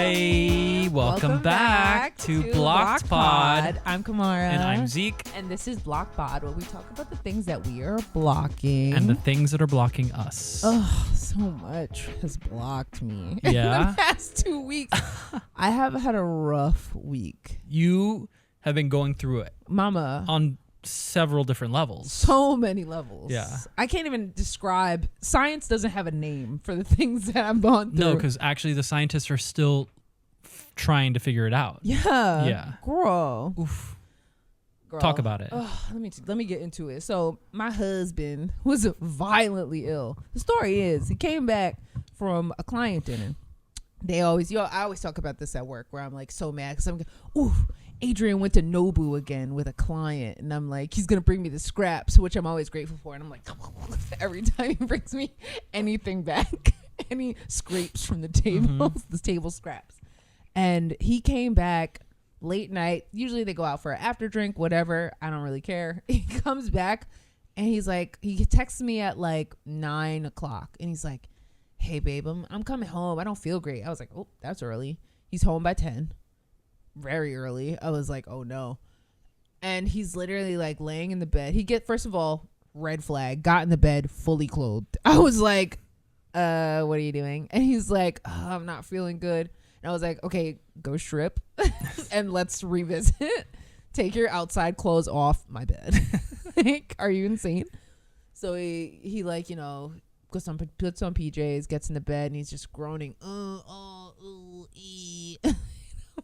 Hi, welcome back to Blocked Pod. I'm Kamara. And I'm Zeke. And this is Blocked Pod, where we talk about the things that we are blocking. And the things that are blocking us. Oh, so much has blocked me Yeah? in the past 2 weeks. I have had a rough week. You have been going through it Mama. on several different levels. So many levels. Yeah. I can't even describe. Science doesn't have a name for the things that I've gone through. No, because actually the scientists are still trying to figure it out. Yeah. Yeah. Girl. Oof. Girl. Talk about it. Let me get into it. So my husband was violently ill. The story is he came back from a client dinner. They always, I always talk about this at work where I'm like so mad because I'm, Adrian went to Nobu again with a client, and I'm like, he's gonna bring me the scraps, which I'm always grateful for. And I'm like, every time he brings me anything back, any scrapes from the table, the table scraps. And he came back late night. Usually they go out for an after drink, whatever. I don't really care. He comes back and he's like, he texts me at like 9 o'clock, and he's like, hey babe, I'm coming home. I don't feel great. I was like, oh, that's early. He's home by 10. Very early. I was like, oh no. And he's literally like laying in the bed. First of all, red flag, got in the bed fully clothed. I was like, what are you doing? And he's like, I'm not feeling good. And I was like, okay, go strip and let's revisit. Take your outside clothes off my bed. Like, are you insane? So he like, puts on PJs, gets in the bed, and he's just groaning.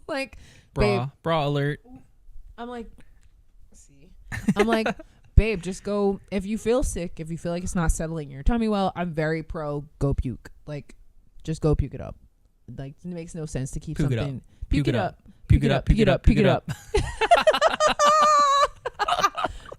Like, Bra alert. I'm like, babe, just go. If you feel sick, if you feel like it's not settling in your tummy well, I'm very pro go puke. Like, just go puke it up. Like, it makes no sense to keep Puke it something. up. Puke it up. Puke it up. Puke it up. Puke it up.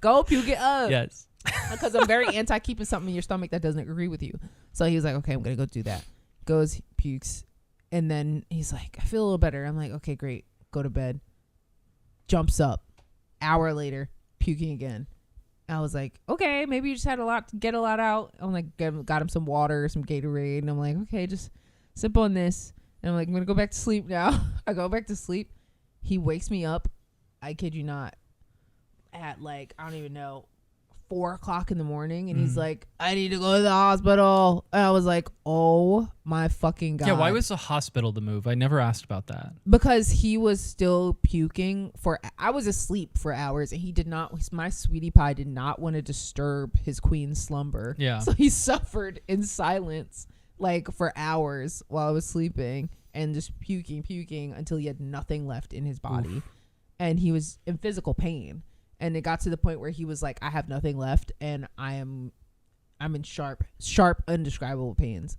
Go puke it up. Yes. Because I'm very anti keeping something in your stomach that doesn't agree with you. So he was like, okay, I'm gonna go do that. Goes, pukes, and then he's like, I feel a little better. I'm like, okay, great. Go to bed. Jumps up. Hour later, puking again. I was like, okay, maybe you just had to get a lot out. I'm like, got him some water, some Gatorade, and I'm like, okay, just sip on this. And I'm like, I'm gonna go back to sleep now. I go back to sleep. He wakes me up. I kid you not. At like, I don't even know, 4 o'clock in the morning, and he's like, I need to go to the hospital. And I was like, oh my fucking God. Yeah, why was the hospital the move? I never asked about that. Because he was still puking I was asleep for hours, and he did not, my sweetie pie did not want to disturb his queen's slumber. Yeah. So he suffered in silence like for hours while I was sleeping, and just puking until he had nothing left in his body. Oof. And he was in physical pain. And it got to the point where he was like, I have nothing left, and I'm in sharp, indescribable pains.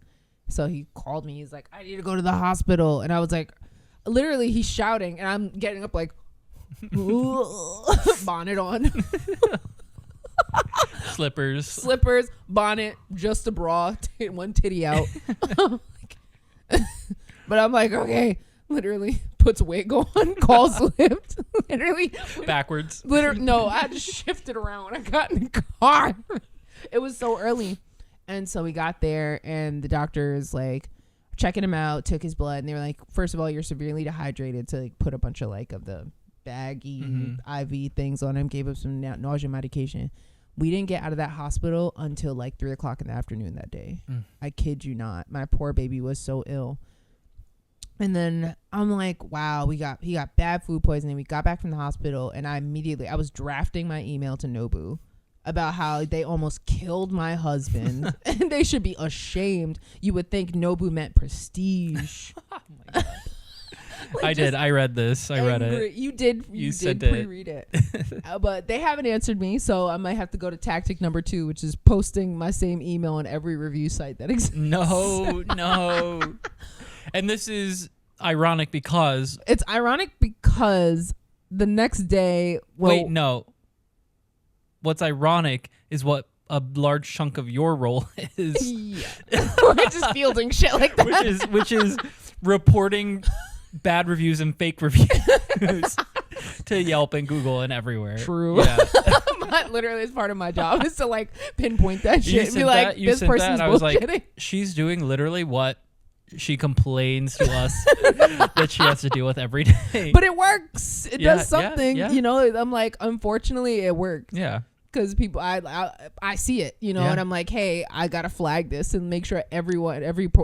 So he called me. He's like, I need to go to the hospital. And I was like, literally, he's shouting, and I'm getting up like, bonnet on. Slippers, bonnet, just a bra, one titty out. But I'm like, okay, literally. Puts wig on, calls Lyft, literally backwards. No, I had to shift it around when I got in the car. It was so early. And so we got there, and the doctor is like checking him out, took his blood, and they were like, first of all, you're severely dehydrated, so like put a bunch of like of the baggy IV things on him, gave him some nausea medication. We didn't get out of that hospital until like 3 o'clock in the afternoon that day. I kid you not. My poor baby was so ill. And then I'm like, wow, he got bad food poisoning. We got back from the hospital, and I was drafting my email to Nobu about how they almost killed my husband and they should be ashamed. You would think Nobu meant prestige. Oh my God. I did. I read this. I read it. You did pre-read it. But they haven't answered me, so I might have to go to tactic number 2, which is posting my same email on every review site that exists. No. And this is ironic because... It's ironic because the next day... Wait, no. What's ironic is what a large chunk of your role is. Yeah. We're just fielding shit like that. Which is reporting bad reviews and fake reviews to Yelp and Google and everywhere. True. Yeah. Literally, it's part of my job is to like pinpoint that shit and be like, this person's bullshitting. I was like, she's doing literally what she complains to us that she has to deal with every day. But it works. It Yeah, does something. yeah. You know, I'm like, unfortunately, it works. yeah. Because people, I see it, you know, Yeah. and I'm like, hey, I gotta flag this and make sure every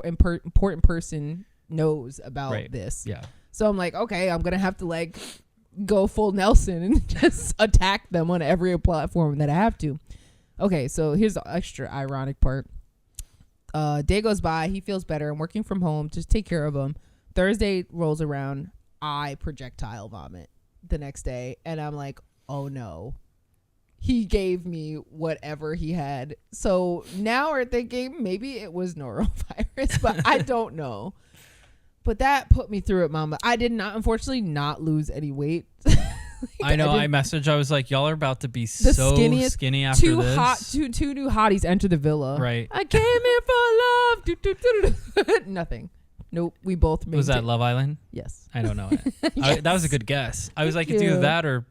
important person knows about Right. this. Yeah. So I'm like, okay, I'm gonna have to like go full Nelson and just attack them on every platform that I have to. Okay, so here's the extra ironic part. Day goes by, he feels better. I'm working from home, just take care of him. Thursday rolls around, I projectile vomit the next day, and I'm like, oh no. He gave me whatever he had. So now we're thinking maybe it was norovirus, but I don't know. But that put me through it, mama. I did not, unfortunately, not lose any weight. I know. I didn't- messaged. I was like, y'all are about to be The so skinniest- skinny after two this. hot, two new hotties enter the villa. Right. I came here for love. Do, do, do, do, do. Nothing. Nope. We both made Was that Love Island? Yes. I don't know it. Yes. That was a good guess. I was like, Thank it's either you. that or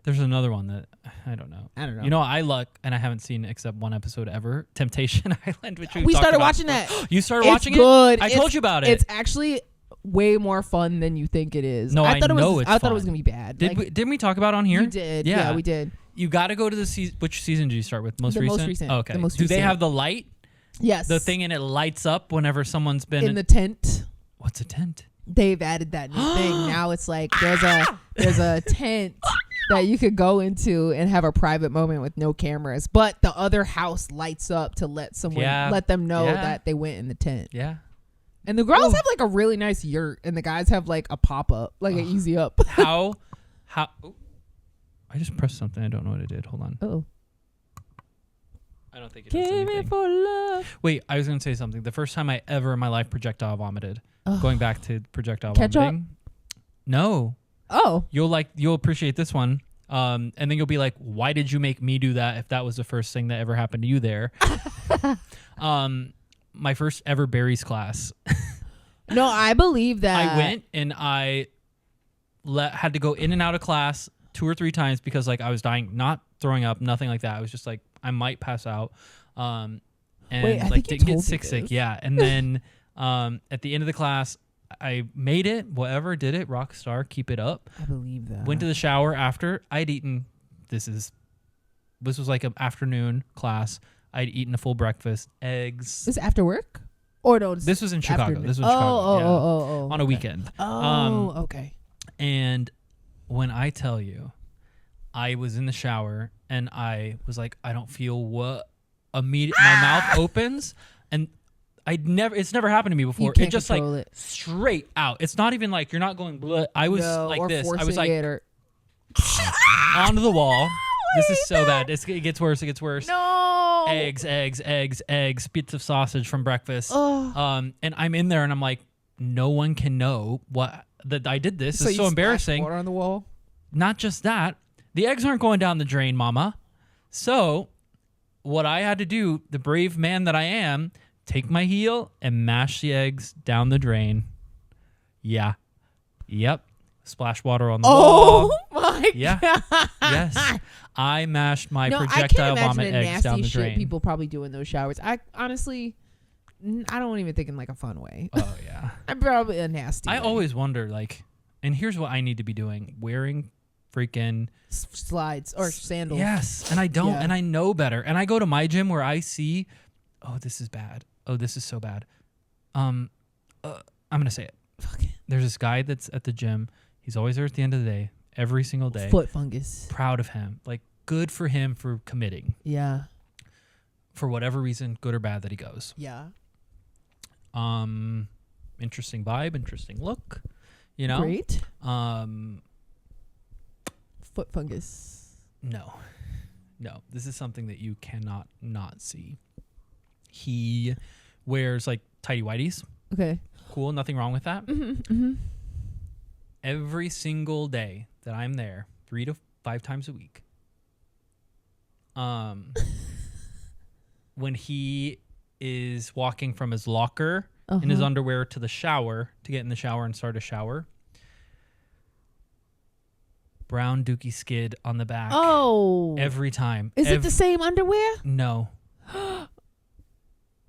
there's another one that I don't know. I don't know. You know, I look and I haven't seen except one episode ever, Temptation Island, which we talked started about. watching that. You started It's watching good. it? I It's- told you about it. It's actually way more fun than you think it is. No, I thought it know was, it's I thought it was fun. gonna be bad. Didn't we talk about it on here? You did. Yeah. Yeah, we did. You got to go to the season. Which season did you start with? Most The recent? most recent. Oh, okay. The most Do they recent. have the light? Yes. The thing and it lights up whenever someone's been in the tent. What's a tent? They've added that new thing. Now it's like there's a tent that you could go into and have a private moment with no cameras, but the other house lights up to let someone Yeah. let them know Yeah. that they went in the tent. Yeah. And the girls Oh. have like a really nice yurt, and the guys have like a pop up, like an easy up. How? Oh, I just pressed something. I don't know what it did. Hold on. Oh, I don't think it does came here anything. for love. Wait, I was going to say something. The first time I ever in my life projectile vomited. Ugh. Going back to projectile Ketchup? vomiting. No. Oh, You'll appreciate this one. And then you'll be like, why did you make me do that if that was the first thing that ever happened to you there? My first ever berries class. no, I believe that. I went and I had to go in and out of class 2 or 3 times because like I was dying, not throwing up, nothing like that. I was just like, I might pass out. And Wait, I like think you didn't get told me sick. this. Yeah. And then at the end of the class, I made it, whatever, did it, rock star, keep it up. I believe that. Went to the shower after. I'd eaten, this was like an afternoon class. I'd eaten a full breakfast, eggs. Is it after work? Or no? it's This was in Chicago. afternoon. This was oh, Chicago. Oh, yeah. oh, On a okay. weekend. Oh, okay. And when I tell you, I was in the shower and I was like, I don't feel what my mouth opens and it's never happened to me before. You can't It just like control it. straight out. It's not even like you're not going bleh. I was No, like or this. I was forcing like it or onto the wall. This is so bad. It gets worse. It gets worse. no Eggs, bits of sausage from breakfast. Oh. And I'm in there and I'm like, no one can know that I did this. So It's you so splashed embarrassing. Water on the wall. Not just that, the eggs aren't going down the drain, mama. So what I had to do, the brave man that I am, take my heel and mash the eggs down the drain. Yeah. Yep. Splash water on the wall. Oh my Yeah. god. Yes. I mashed my No, I projectile can't imagine vomit the eggs down nasty the shit drain. people probably do in those showers. I honestly, I don't even think in like a fun way. Oh yeah. I'm probably a nasty. I way. always wonder, like, and here's what I need to be doing: wearing freaking slides or sandals. yes, and I don't, Yeah. and I know better. And I go to my gym where I see, oh, this is bad. Oh, this is so bad. I'm gonna say it. Fuck it. There's this guy that's at the gym. He's always there at the end of the day, every single day. Foot fungus. Proud of him. Like, good for him for committing. Yeah. For whatever reason, good or bad, that he goes. Yeah. Interesting vibe, interesting look. You know. Great. Foot fungus. No. This is something that you cannot not see. He wears like tighty whities. Okay. Cool, nothing wrong with that. Mm-hmm. Every single day that I'm there, 3 to 5 times a week. When he is walking from his locker in his underwear to the shower to get in the shower and start a shower, brown dookie skid on the back. Oh. Every time. Is it the same underwear? No.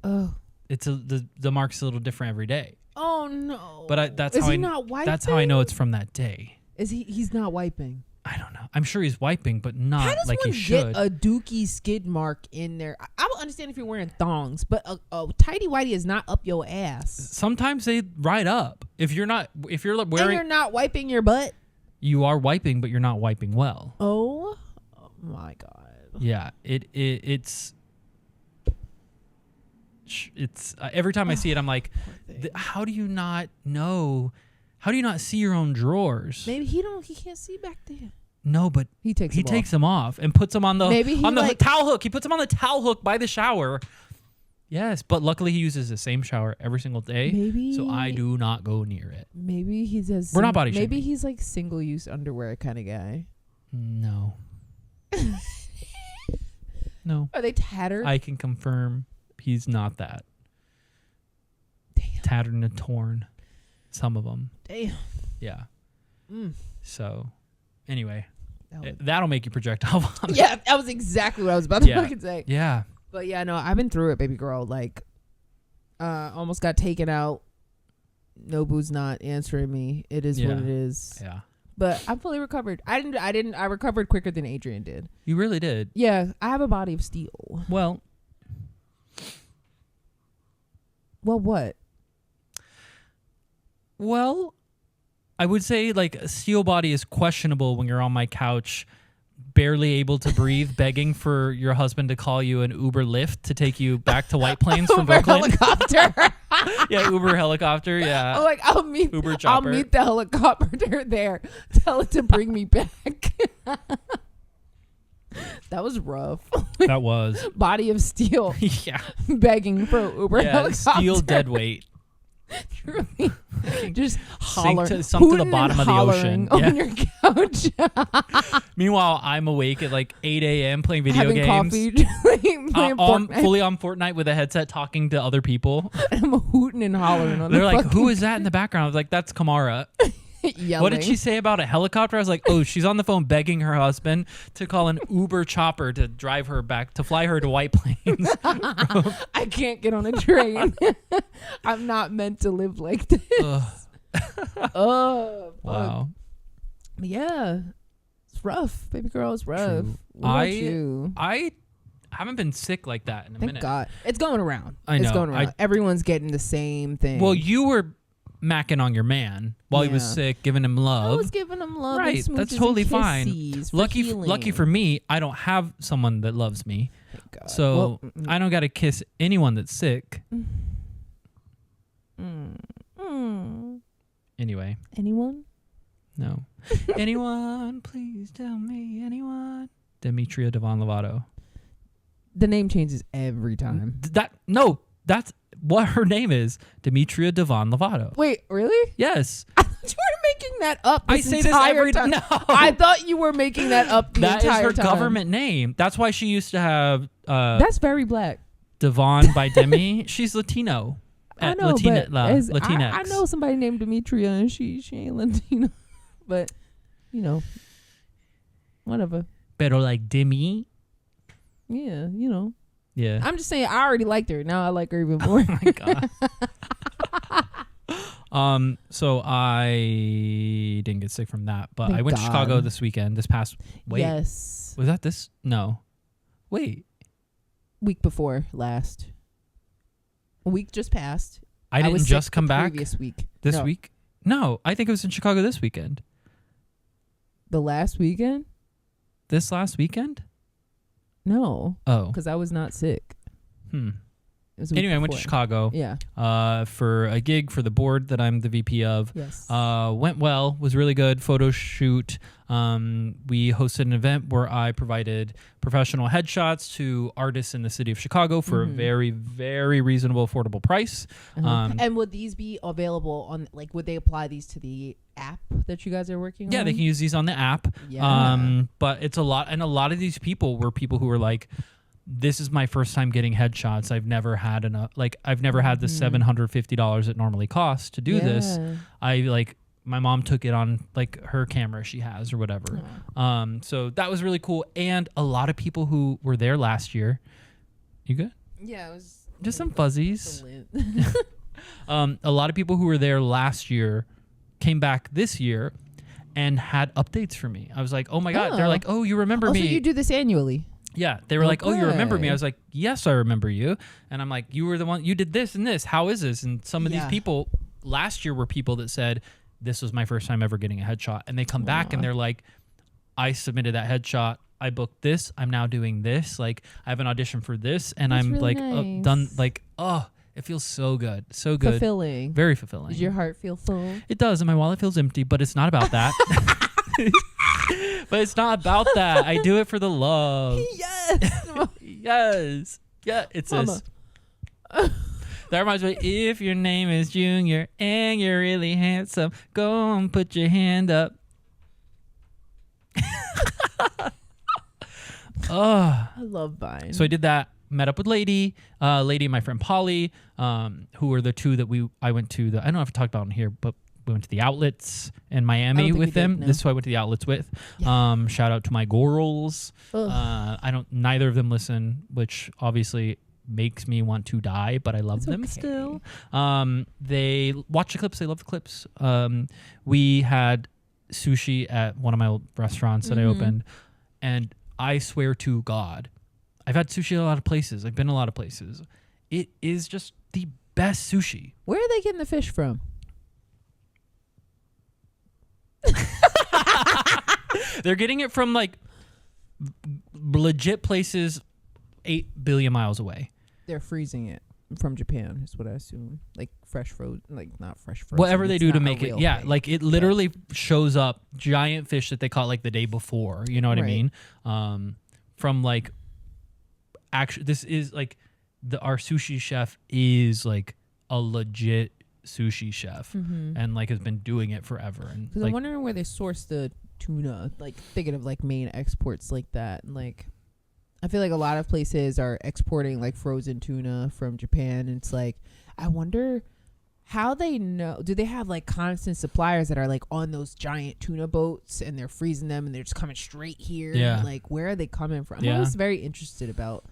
Oh. the mark's a little different every day. Oh no! But that's is how he not wiping? that's how I know it's from that day. Is he's not wiping? I don't know. I'm sure he's wiping, but How not does like he one should. get a dookie skid mark in there? I would understand if you're wearing thongs, but a tighty whitey is not up your ass. Sometimes they ride up. If you're And wearing, you're not wiping your butt. you are wiping, but you're not wiping well. Oh my god! Yeah, it's every time I see it, I'm like, how do you not know? How do you not see your own drawers? Maybe he can't see back there. No, but He takes them off and puts them on the Maybe he towel hook. He puts them on the towel hook by the shower. Yes, but luckily he uses the same shower every single day. Maybe so I do not go near it. Maybe he says We're not body Maybe shaming. he's like single use underwear kind of guy. No. No. Are they tattered? I can confirm he's not that. Damn. Tattered and torn. Some of them. Damn. Yeah. Mm. So, anyway, That was- that'll make you projectile vomit. yeah, that was exactly what I was about to Yeah. fucking say. Yeah. But yeah, no, I've been through it, baby girl. Like, almost got taken out. Nobu's not answering me. It is what Yeah. it is. Yeah. But I'm fully recovered. I recovered quicker than Adrian did. You really did. Yeah, I have a body of steel. Well, Well, what? Well, I would say like a steel body is questionable when you're on my couch, barely able to breathe, begging for your husband to call you an Uber Lyft to take you back to White Plains from Uber Brooklyn. helicopter. Yeah, Uber helicopter. Yeah. I'm like, I'll meet Uber I'll chopper. meet the helicopter there. Tell it to bring me back. That was rough. That was. Body of steel Yeah. begging for Uber Yeah. helicopter. Steel dead weight. Truly. Just Sink holler, sunk to the hooting bottom and of the ocean. hollering Yeah. on your couch. Meanwhile, I'm awake at like 8 a.m. playing video Having games. coffee, playing Fortnite. Fully on Fortnite with a headset talking to other people. I'm hooting and hollering on They're the like, fucking who is that in the background? I was like, that's Kamara. yelling. What did she say about a helicopter? I was like, oh, she's on the phone begging her husband to call an Uber chopper to drive her back, to fly her to White Plains. I can't get on a train. I'm not meant to live like this. Ugh, Oh, fuck. wow. Yeah. It's rough. Baby girl, it's rough. True. What about you? I haven't been sick like that in a Thank minute. God. It's going around. I It's know. going around. Everyone's getting the same thing. Well, you were macking on your man while he was Yeah. sick, giving him I love. was giving him love. Right, And that's smooches totally and fine. kisses for Lucky healing. for me, I don't have someone that loves me. Thank God. So Well, I don't got to kiss anyone that's sick. Anyway, anyone? no. Anyone, please tell me. Anyone. Demetria Devon Lovato. The name changes every time. That's what her name is. Demetria Devon Lovato. Wait, really? Yes. I thought you were making that up. I This say this entire every time. No. I thought you were making that up the That is entire her time. government name. That's why she used to have That's very black. Devon by Demi. She's Latino. I know, Latina, but as- Latinx. I know somebody named Demetria, and she ain't Latina, but you know, whatever. Pero like Demi. Yeah, you know. Yeah. I'm just saying, I already liked her. Now I like her even more. Oh my god. So I didn't get sick from that, but Thank I went to God. Chicago this weekend. This past Yes, was that this? No. Wait. week before last. A week just passed. I didn't was just sick come the back previous week. this No, week. No, I think it was in Chicago this weekend. The last weekend? This last weekend? No, Oh. because I was not sick. It was a week Anyway, I went to before. Chicago Yeah. for a gig for the board that I'm the VP of. Yes. Went well, was really good. Photo shoot. We hosted an event where I provided professional headshots to artists in the city of Chicago for a very, very reasonable, affordable price. And would these be available on, like, would they apply these to the app that you guys are working on? Yeah, they can use these on the app. Yeah. But it's a lot. And a lot of these people were people who were like, this is my first time getting headshots. I've never had enough. Like, I've never had the $750 it normally costs to do this. My mom took it on like her camera she has or whatever. So that was really cool. And a lot of people who were there last year. You good? Yeah, it was Just some fuzzies. The lint. A lot of people who were there last year came back this year and had updates for me. I was like, oh my God. They're like, oh, you remember me. So you do this annually? Yeah. They were like, oh, you remember me. Okay. I was like, yes, I remember you. And I'm like, you were the one, you did this and this. How is this? And some of these people last year were people that said, this was my first time ever getting a headshot. And they come back and they're like, I submitted that headshot. I booked this. I'm now doing this. Like, I have an audition for this. And That's I'm really like nice. done. Like, oh, it feels so good. So good. Fulfilling. Very fulfilling. Does your heart feel full? It does, and my wallet feels empty, but it's not about that. But it's not about that. I do it for the love. Yes. Yes. Yeah, it's this. That reminds me, if your name is Junior and you're really handsome, go and put your hand up. Oh. I love Vine. So I did that. Met up with Lady and my friend Polly, who were the two that I went to. I don't know if I talked about it here, but we went to the outlets in Miami think with we did, them. no. This is who I went to the outlets with. Shout out to my girls. Neither of them listen, which obviously makes me want to die, but I love It's them okay. still. They watch the clips. They love the clips. We had sushi at one of my old restaurants that I opened, and I swear to God, I've had sushi at a lot of places. I've been a lot of places. It is just the best sushi. Where are they getting the fish from? They're getting it from like legit places 8 billion miles away. They're freezing it from Japan, is what I assume. Like fresh frozen, like not fresh frozen. Whatever they It's do to not a make it. real Yeah, thing. like it literally shows up giant fish that they caught like the day before. You know what I Right. mean? From like, actually, this is like our sushi chef is like a legit sushi chef and like has been doing it forever. And Because like, I'm wondering where they source the tuna, like thinking of like main exports like that. And like, I feel like a lot of places are exporting like frozen tuna from Japan. And it's like, I wonder how they know. Do they have like constant suppliers that are like on those giant tuna boats and they're freezing them and they're just coming straight here? Yeah. Like, where are they coming from? I'm Yeah. always very interested about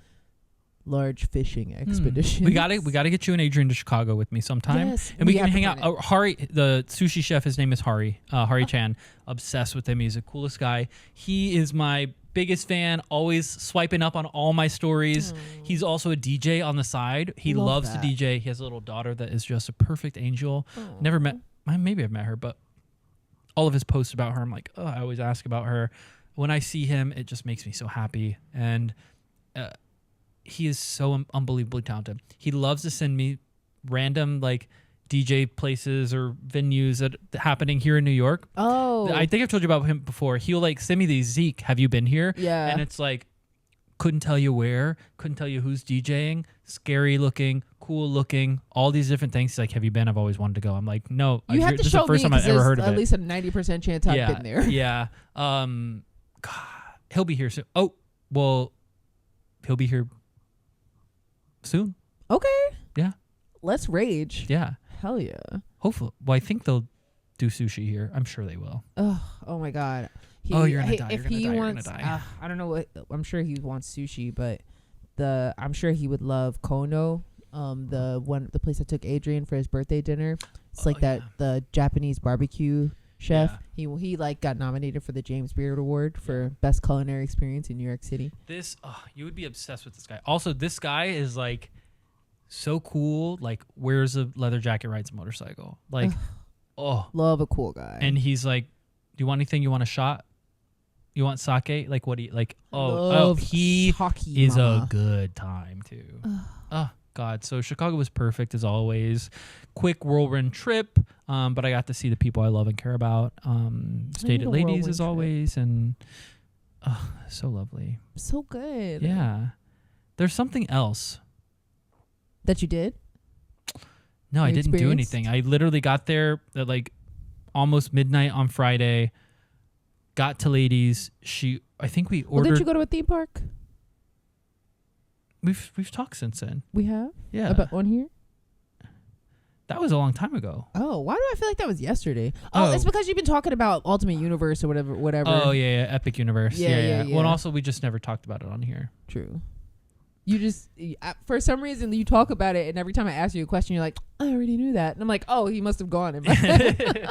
large fishing expeditions. we gotta get you and Adrian to Chicago with me sometime, Yes, and we we can have to hang out. plan it. Hari, the sushi chef, his name is Hari. Hari Chan. Obsessed with him. He's the coolest guy. He is my biggest fan. Always swiping up on all my stories. He's also a DJ on the side. He Love loves that. to DJ. He has a little daughter that is just a perfect angel. Never met. Maybe I've met her, but all of his posts about her, I'm like, oh, I always ask about her. When I see him, it just makes me so happy. And he is so unbelievably talented. He loves to send me random like DJ places or venues that happening here in New York. Oh, I think I've told you about him before. He'll like send me these, Zeke, have you been here? Yeah. And it's like, couldn't tell you where, couldn't tell you who's DJing, scary looking, cool looking, all these different things. He's like, have you been? I've always wanted to go. I'm like, no. you have to this is show the first me time I've 'cause ever there's heard of at it. least a 90% chance I've been there. Yeah. God, he'll be here soon. Oh, well, he'll be here soon. Okay. Yeah. Let's rage. Yeah. Hell yeah. Hopefully. Well, I think they'll do sushi here. I'm sure they will. Oh my god. Oh, you're gonna die, If you're gonna he die, you're gonna wants, die. I don't know what. I'm sure he wants sushi, but I'm sure he would love Kono. The place I took Adrian for his birthday dinner. It's like that the Japanese barbecue chef. He like got nominated for the James Beard Award for best culinary experience in New York City. You would be obsessed with this guy. Also, this guy is like so cool. Like wears a leather jacket, rides a motorcycle. Like, Love a cool guy. and he's like, do you want anything? You want a shot? You want sake? Like, what do you like? He sake, is mama. a good time too. Oh God. So Chicago was perfect as always. Quick whirlwind trip. But I got to see the people I love and care about. Stayed need at a Ladies whirlwind as trip. always, and so lovely. So good. Yeah. There's something else. That you did? No, I You didn't do experienced? anything. I literally got there at like almost midnight on Friday. Got to Ladies. I think we Well, ordered. didn't you go to a theme park? We've talked since then. We have? Yeah. About on here? That was a long time ago. Oh, why do I feel like that was yesterday? Oh. It's because you've been talking about Ultimate Universe or whatever. Oh yeah, Epic Universe. Yeah, Yeah. yeah, Well, and yeah. also we just never talked about it on here. True. You just, for some reason, you talk about it, and every time I ask you a question, you're like, I already knew that. And I'm like, oh, he must have gone. In my head.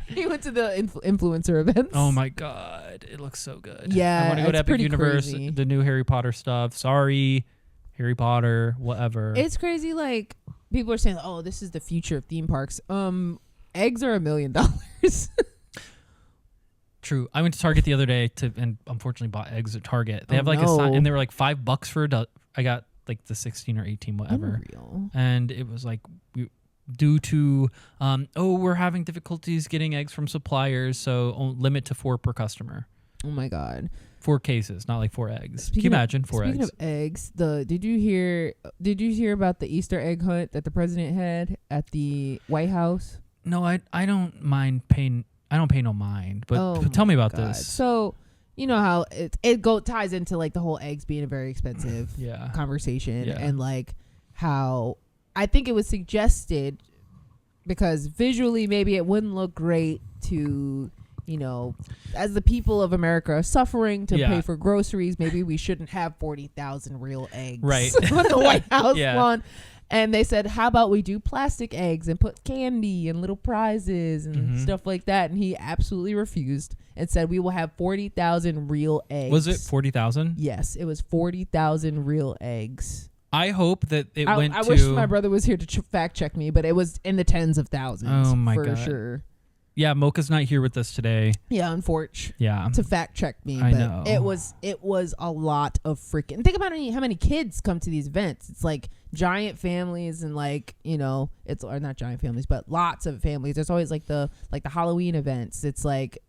He went to the influencer events. Oh my God. It looks so good. Yeah, I want to go to it's Epic pretty Universe, crazy. the new Harry Potter stuff. Sorry, Harry Potter, whatever. It's crazy. Like, people are saying, oh, this is the future of theme parks. Eggs are $1 million. True. I went to Target the other day and unfortunately bought eggs at Target. They Oh, have like no. and they were like $5 for a dozen. I got like the 16 or 18, whatever. Unreal. And it was like due to we're having difficulties getting eggs from suppliers, so limit to 4 per customer. Oh my God. 4 cases, not like 4 eggs. Can you Speaking of- imagine 4 Speaking eggs? of eggs, did you hear about the Easter egg hunt that the president had at the White House? No, I don't mind paying. I don't pay no mind. But, Oh but tell me my about God. this. So you know how it ties into like the whole eggs being a very expensive Yeah. conversation, Yeah. and like how I think it was suggested because visually maybe it wouldn't look great to, you know, as the people of America are suffering to Yeah. pay for groceries, maybe we shouldn't have 40,000 real eggs Right. on the White House Yeah. lawn. And they said, how about we do plastic eggs and put candy and little prizes and Mhm. stuff like that? And he absolutely refused and said, we will have 40,000 real eggs. Was it 40,000? Yes, it was 40,000 real eggs. I hope that it I went to. wish my brother was here to fact check me, but it was in the tens of thousands. Oh my for God. sure. Yeah, Mocha's not here with us today. Yeah, unfortunately, Yeah. to fact check me, I but know. it was a lot of freaking. Think about how many kids come to these events. It's like giant families and like, you know, it's or not giant families, but lots of families. There's always like the Halloween events. It's like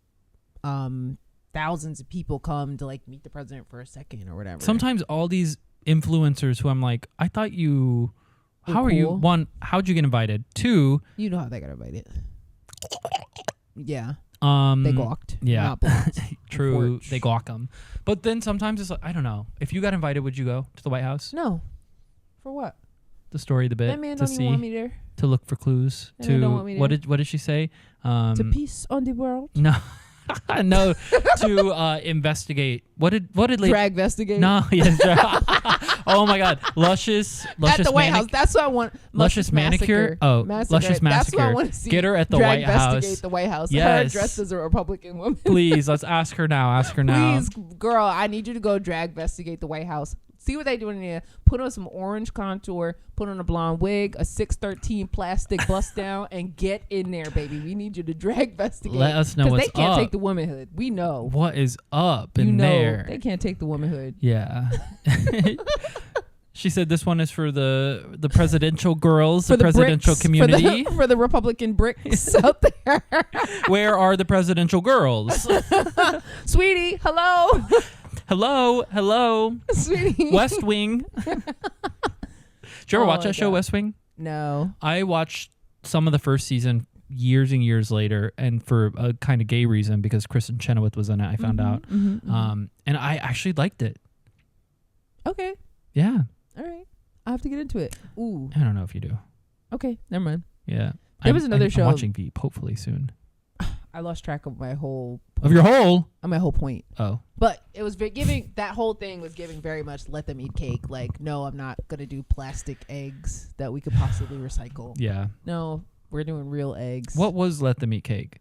thousands of people come to like meet the president for a second or whatever. Sometimes all these influencers who I'm like, I thought you. Were How are you? cool. 1, how'd you get invited? 2, You know how they got invited. Yeah, they they gawked. yeah. Not blocked. True, Unfortunate. they gawk them. But then sometimes it's like, I don't know. If you got invited, would you go to the White House? No. For what? The story, the bit That man to don't even want see, me there. to look for clues. That man don't want me What there. did she say? To peace on the world. No, no, to investigate. What did Lady? Drag investigate. No, yes. Oh my God, luscious At the White House. That's what I want. Luscious manicure? Oh, Luscious That's what I Massacre. want to see. Get her at the Drag White House. investigate the White House. Her Yes. dressed as a Republican woman. Please, let's ask her now. Ask her now. Please, girl, I need you to go drag investigate the White House. See what they doing in there. Put on some orange contour. Put on a blonde wig, a 613 plastic bust down, and get in there, baby. We need you to drag investigate. Let us know 'Cause what's they can't up. take the womanhood. We know. What is up You in know there? they can't take the womanhood. Yeah. She said this one is for the presidential girls, the presidential bricks, community. for the Republican bricks out there. Where are the presidential girls? Sweetie, hello. Hello, Sweetie. West Wing. Did you ever Oh watch my that show, God. West Wing? No. I watched some of the first season years and years later, and for a kind of gay reason because Kristen Chenoweth was in it. I found out, and I actually liked it. Okay. Yeah, All right. I have to get into it. Ooh. I don't know if you do. Okay. Never mind. Yeah, There was another show- I'm watching Veep, hopefully soon. I lost track of my whole Of your whole. point. Oh, But it was giving that whole thing was giving very much let them eat cake. Like, no, I'm not gonna do plastic eggs that we could possibly recycle. yeah. No, we're doing real eggs. What was Let Them Eat Cake?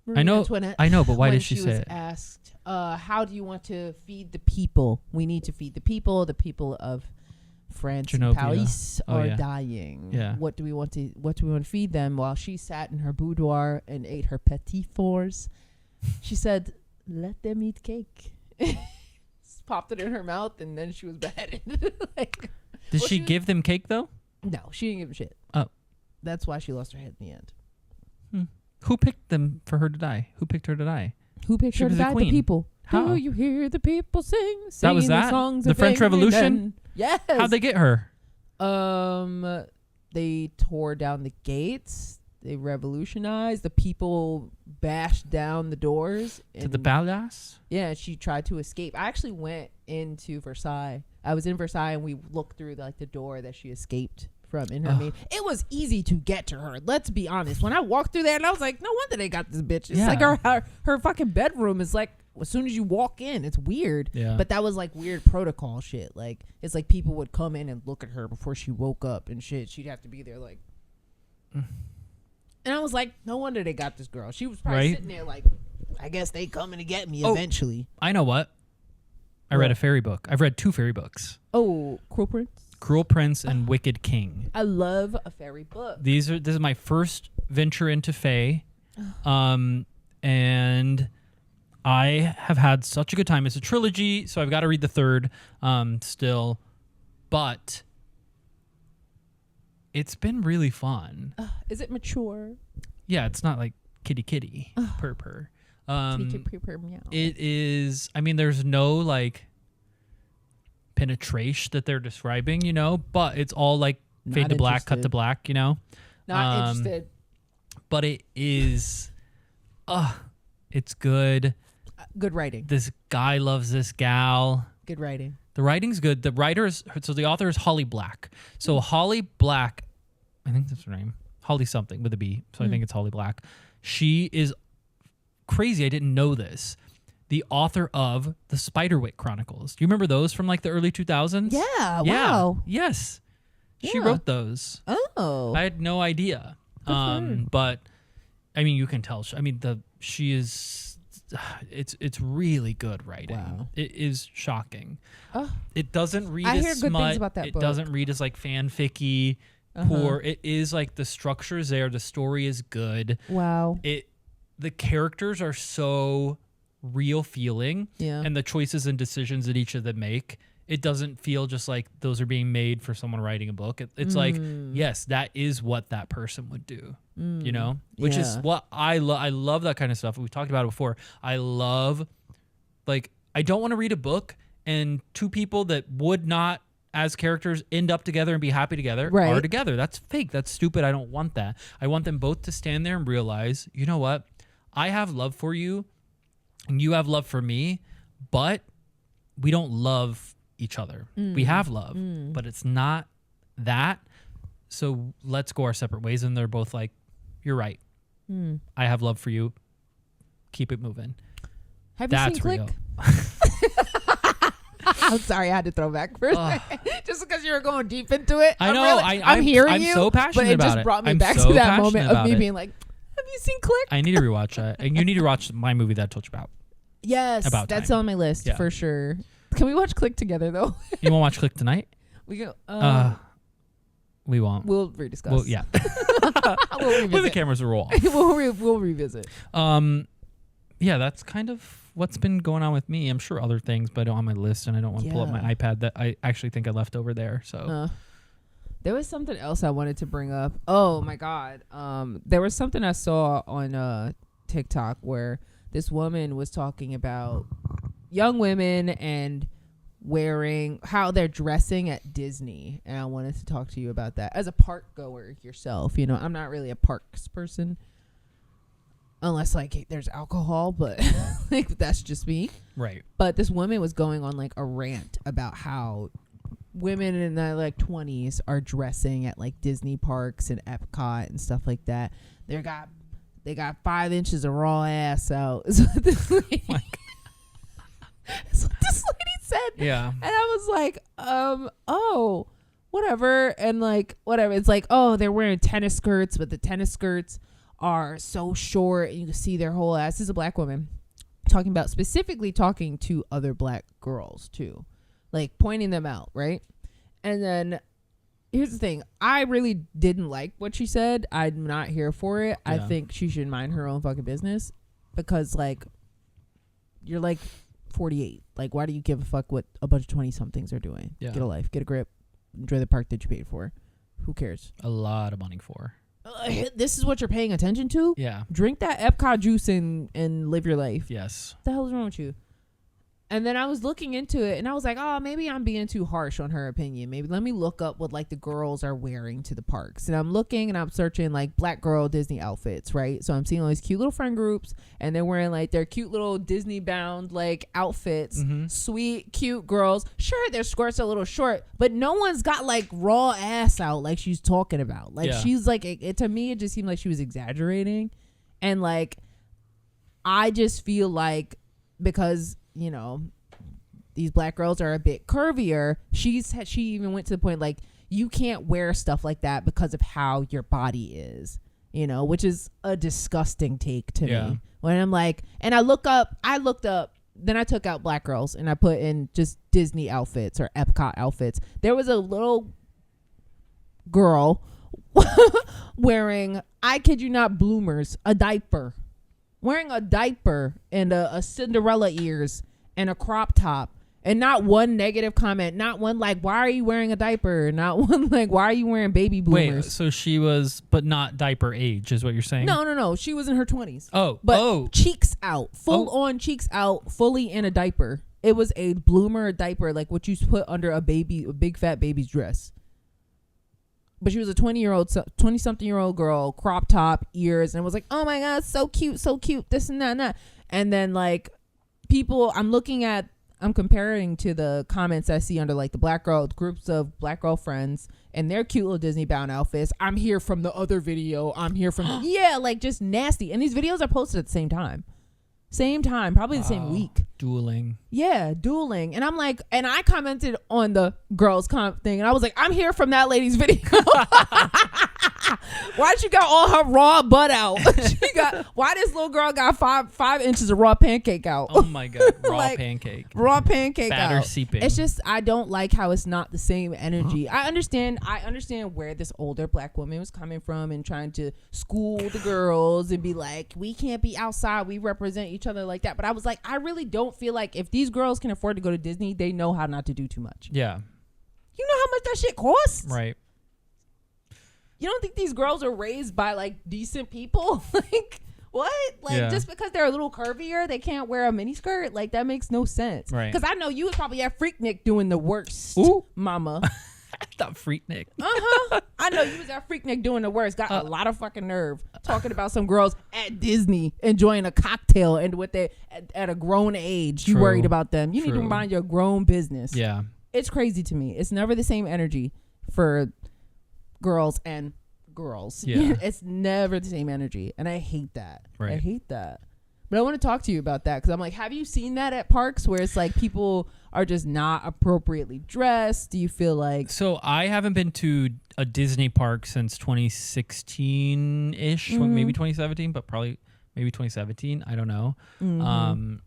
Marie I know, Antoinette, but why when did she say was it? asked, how do you want to feed the people? We need to feed the people. The people of France and Genovia. Paris Oh, are yeah. dying. Yeah. What do we want to feed them? While she sat in her boudoir and ate her petit fours, she said, "Let them eat cake." Popped it in her mouth, and then she was beheaded. Like, Did well, she she was- give them cake though? no, she didn't give a shit. Oh. That's why she lost her head in the end. Who picked them for her to die? Who picked her to die? Who picked She her to was a die? The queen. people. How? Do you hear the people sing? That was singing that? songs The of French England Revolution? and- Yes. How'd they get her? They tore down the gates. They revolutionized. The people bashed down the doors. To the palace? Yeah, she tried to escape. I actually went into Versailles. I was in Versailles, and we looked through the door that she escaped from in her Ugh. main. It was easy to get to her. Let's be honest. When I walked through there, and I was like, no wonder they got this bitch. It's Yeah. like her fucking bedroom is like as soon as you walk in. It's weird. Yeah. But that was like weird protocol shit. Like it's like people would come in and look at her before she woke up and shit. She'd have to be there like. And I was like, no wonder they got this girl. She was probably sitting there like, I guess they coming to get me eventually. I know what. I read a fairy book. I've read 2 fairy books. Oh, Cruel Prince. Cruel Prince and Wicked King. I love a fairy book. This is my first venture into fae. And I have had such a good time. It's a trilogy, so I've got to read the 3rd still. But it's been really fun. Is it mature? Yeah, it's not like kitty purr. Meow. It is, I mean, there's no like penetration that they're describing, you know, but it's all like fade Not to black, cut to interested. black, you know. Not interested. But it is, it's good. Good writing. This guy loves this gal. Good writing. The writing's good. The writer's, so the author is Holly Black. So Holly Black, I think that's her name. Holly something with a B. So I think it's Holly Black. She is crazy. I didn't know this. The author of the Spiderwick Chronicles. Do you remember those from like the early 2000s? Yeah. Yeah. Wow. Yes. She Yeah. wrote those. Oh. I had no idea. for her. But I mean, you can tell. She is. It's really good writing. Wow. It is shocking. Oh. It doesn't read I as hear good things smut. about that it book. doesn't read as like fanficky, poor. It is like the structure is there. The story is good. Wow. The characters are so real feeling, Yeah. and the choices and decisions that each of them make. It doesn't feel just like those are being made for someone writing a book. It's like, yes, that is what that person would do, you know, which is Yeah. what I love. I love that kind of stuff. We talked about it before. I love, like, I don't want to read a book and 2 people that would not, as characters, end up together and be happy together Right. are together. That's fake. That's stupid. I don't want that. I want them both to stand there and realize, you know what? I have love for you and you have love for me, but we don't love each other. We have love, but it's not that. So let's go our separate ways. And they're both like, you're right. I have love for you. Keep it moving. Have That's you seen real. Click? I'm sorry, I had to throw back for a second. Just because you were going deep into it. I know. I'm hearing I'm you. so passionate but it about just it. brought me I'm back so to that passionate moment of about me it. being like, have you seen Click? I need to rewatch that. And you need to watch my movie that I told you about. Yes. About that's time. on my list Yeah. for sure. Can we watch Click together though? You want to watch Click tonight? We go. We won't. We'll rediscuss. Well, yeah. We'll When the revisit. cameras are off. we'll revisit. Yeah, that's kind of what's been going on with me. I'm sure other things, but I don't have my list, and I don't want to pull up my Yeah. iPad that I actually think I left over there. So There was something else I wanted to bring up. Oh my god. There was something I saw on TikTok where this woman was talking about young women and wearing how they're dressing at Disney, and I wanted to talk to you about that as a park goer yourself. You know, I'm not really a parks person unless like there's alcohol, but like that's just me. right. But this woman was going on like a rant about how women in their like 20s are dressing at like Disney parks and Epcot and stuff like that. They got 5 inches of raw ass out. Is what this lady, is what this lady said. Yeah. And I was like, oh, whatever. And like, whatever. It's like, oh, they're wearing tennis skirts, but the tennis skirts are so short and you can see their whole ass. This is a black woman specifically talking to other black girls too, like pointing them out. Right. And then here's the thing. I really didn't like what she said. I'm not here for it. I Yeah. think she should mind her own fucking business because like you're like 48. Like, why do you give a fuck what a bunch of 20 somethings are doing? Yeah. Get a life, get a grip, enjoy the park that you paid for. Who cares? A lot of money for. This is what you're paying attention to? Yeah. Drink that Epcot juice and live your life. Yes. What the hell is wrong with you? And then I was looking into it and I was like, oh, maybe I'm being too harsh on her opinion. Maybe let me look up what like the girls are wearing to the parks. And I'm looking and I'm searching like black girl Disney outfits, right? So I'm seeing all these cute little friend groups and they're wearing like their cute little Disney bound like outfits. Sweet, cute girls. Sure, their skirts are a little short, but no one's got like raw ass out like she's talking about. Like Yeah. she's like, to me, it just seemed like she was exaggerating. And like, I just feel like because, you know, these black girls are a bit curvier. She even went to the point like, you can't wear stuff like that because of how your body is, you know, which is a disgusting take to me. When I'm like, and I looked up, then I took out black girls and I put in just Disney outfits or Epcot outfits. There was a little girl wearing, I kid you not, bloomers, a diaper, wearing a diaper and a Cinderella ears and a crop top. And not one negative comment, not one like, why are you wearing a diaper? Not one like, why are you wearing baby bloomers? Wait, so she was, but not diaper age is what you're saying? No. She was in her 20s. But cheeks out, full on cheeks out, fully in a diaper. It was a bloomer diaper, like what you put under a big fat baby's dress. But she was a 20-something-year-old girl, crop top, ears, and was like, oh my God, so cute, this and that and that. And then like people, I'm comparing to the comments I see under like the groups of black girl friends and their cute little Disney bound outfits. I'm here from the other video. I'm here from like just nasty. And these videos are posted at the same time, probably the same week. Dueling. Yeah, dueling. And I'm like, and I commented on the girls comp thing, and I was like, I'm here from that lady's video. Why she got all her raw butt out? Why this little girl got five inches of raw pancake out? Oh my God, raw pancake batter out. Seeping. It's just, I don't like how it's not the same energy. I understand where this older black woman was coming from and trying to school the girls and be like, we can't be outside, we represent each other like that. But I was like, I really don't feel like if these girls can afford to go to Disney, they know how not to do too much. Yeah. You know how much that shit costs? Right. You don't think these girls are raised by like decent people? Like what? Like just because they're a little curvier, they can't wear a mini skirt? Like that makes no sense. Right. Because I know you was probably at Freaknik doing the worst. Ooh. Mama. I thought Freaknik. I know you was at Freaknik doing the worst. Got a lot of fucking nerve talking about some girls at Disney enjoying a cocktail and what they at a grown age. You worried about them. You need to mind your grown business. Yeah. It's crazy to me. It's never the same energy for girls and girls. Yeah. It's never the same energy. And I hate that. Right. I hate that. But I want to talk to you about that because I'm like, have you seen that at parks where it's like people are just not appropriately dressed? Do you feel like... So I haven't been to a Disney park since 2016-ish, maybe 2017, but probably maybe 2017. I don't know. And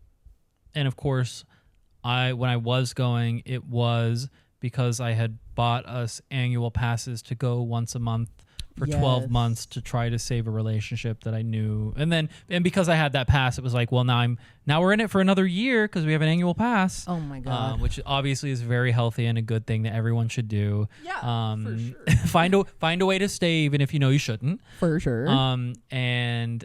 of course, when I was going, it was because I had bought us annual passes to go once a month for 12 months to try to save a relationship that I knew. And because I had that pass, it was like, well, now we're in it for another year because we have an annual pass. Oh my God. Which obviously is very healthy and a good thing that everyone should do. Yeah, for sure. Find a way to stay even if you know you shouldn't. For sure. And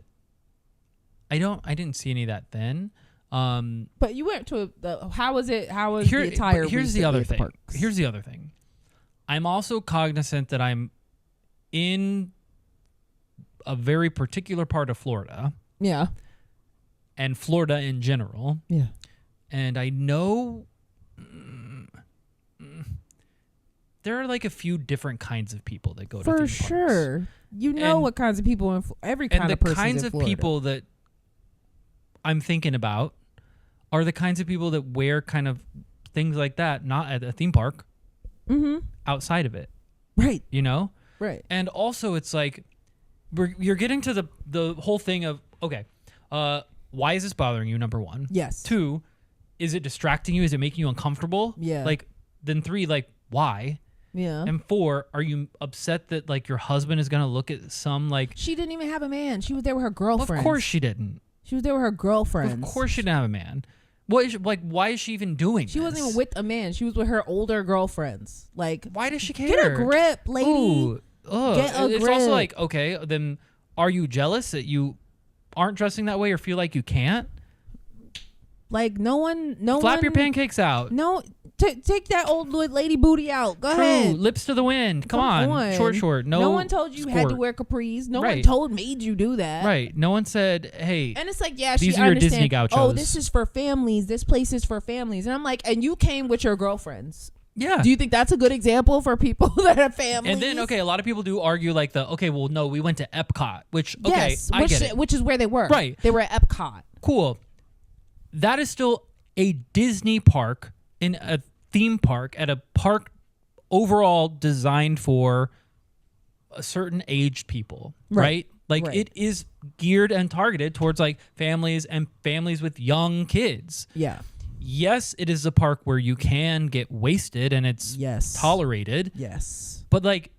I didn't see any of that then. But you went to how was the attire? Here's the other thing. Here's the other thing. I'm also cognizant that I'm in a very particular part of Florida. Yeah. And Florida in general. Yeah. And I know there are like a few different kinds of people that go to theme parks. For sure. You know what kinds of people in every kind of person. And the kinds of people that I'm thinking about are the kinds of people that wear kind of things like that, not at a theme park, outside of it. Right. You know? Right. And also it's like you're getting to the whole thing of, okay, why is this bothering you, number one? Yes. 2, is it distracting you? Is it making you uncomfortable? Yeah. Like, then 3, like, why? Yeah. And 4, are you upset that like your husband is going to look at some like... She didn't even have a man. She was there with her girlfriend. Of course she didn't. She was there with her girlfriend. Of course she didn't have a man. What is why is she even doing She this? wasn't even with a man. She was with her older girlfriends. Like, why does she care? Get a grip, lady. Ooh, Get a it's grip. also like, okay, then are you jealous that you aren't dressing that way or feel like you can't? Like no Flap your pancakes out. No, take that old lady booty out. Go ahead. Lips to the wind. Come on. Short. No one told you had to wear capris. No one made you do that. Right. No one said, hey. And it's like, yeah, these are your Disney gauchos. Oh, this is for families. This place is for families. And I'm like, and you came with your girlfriends. Yeah. Do you think that's a good example for people that have families? And then, okay, a lot of people do argue like well, no, we went to Epcot, which, okay, I get it. Which is where they were. Right. They were at Epcot. Cool. that is still a Disney park in a theme park at a park overall designed for a certain aged people, right? Like Right. it is geared and targeted towards like families and families with young kids. Yeah. Yes, it is a park where you can get wasted and it's Yes. tolerated, Yes. but like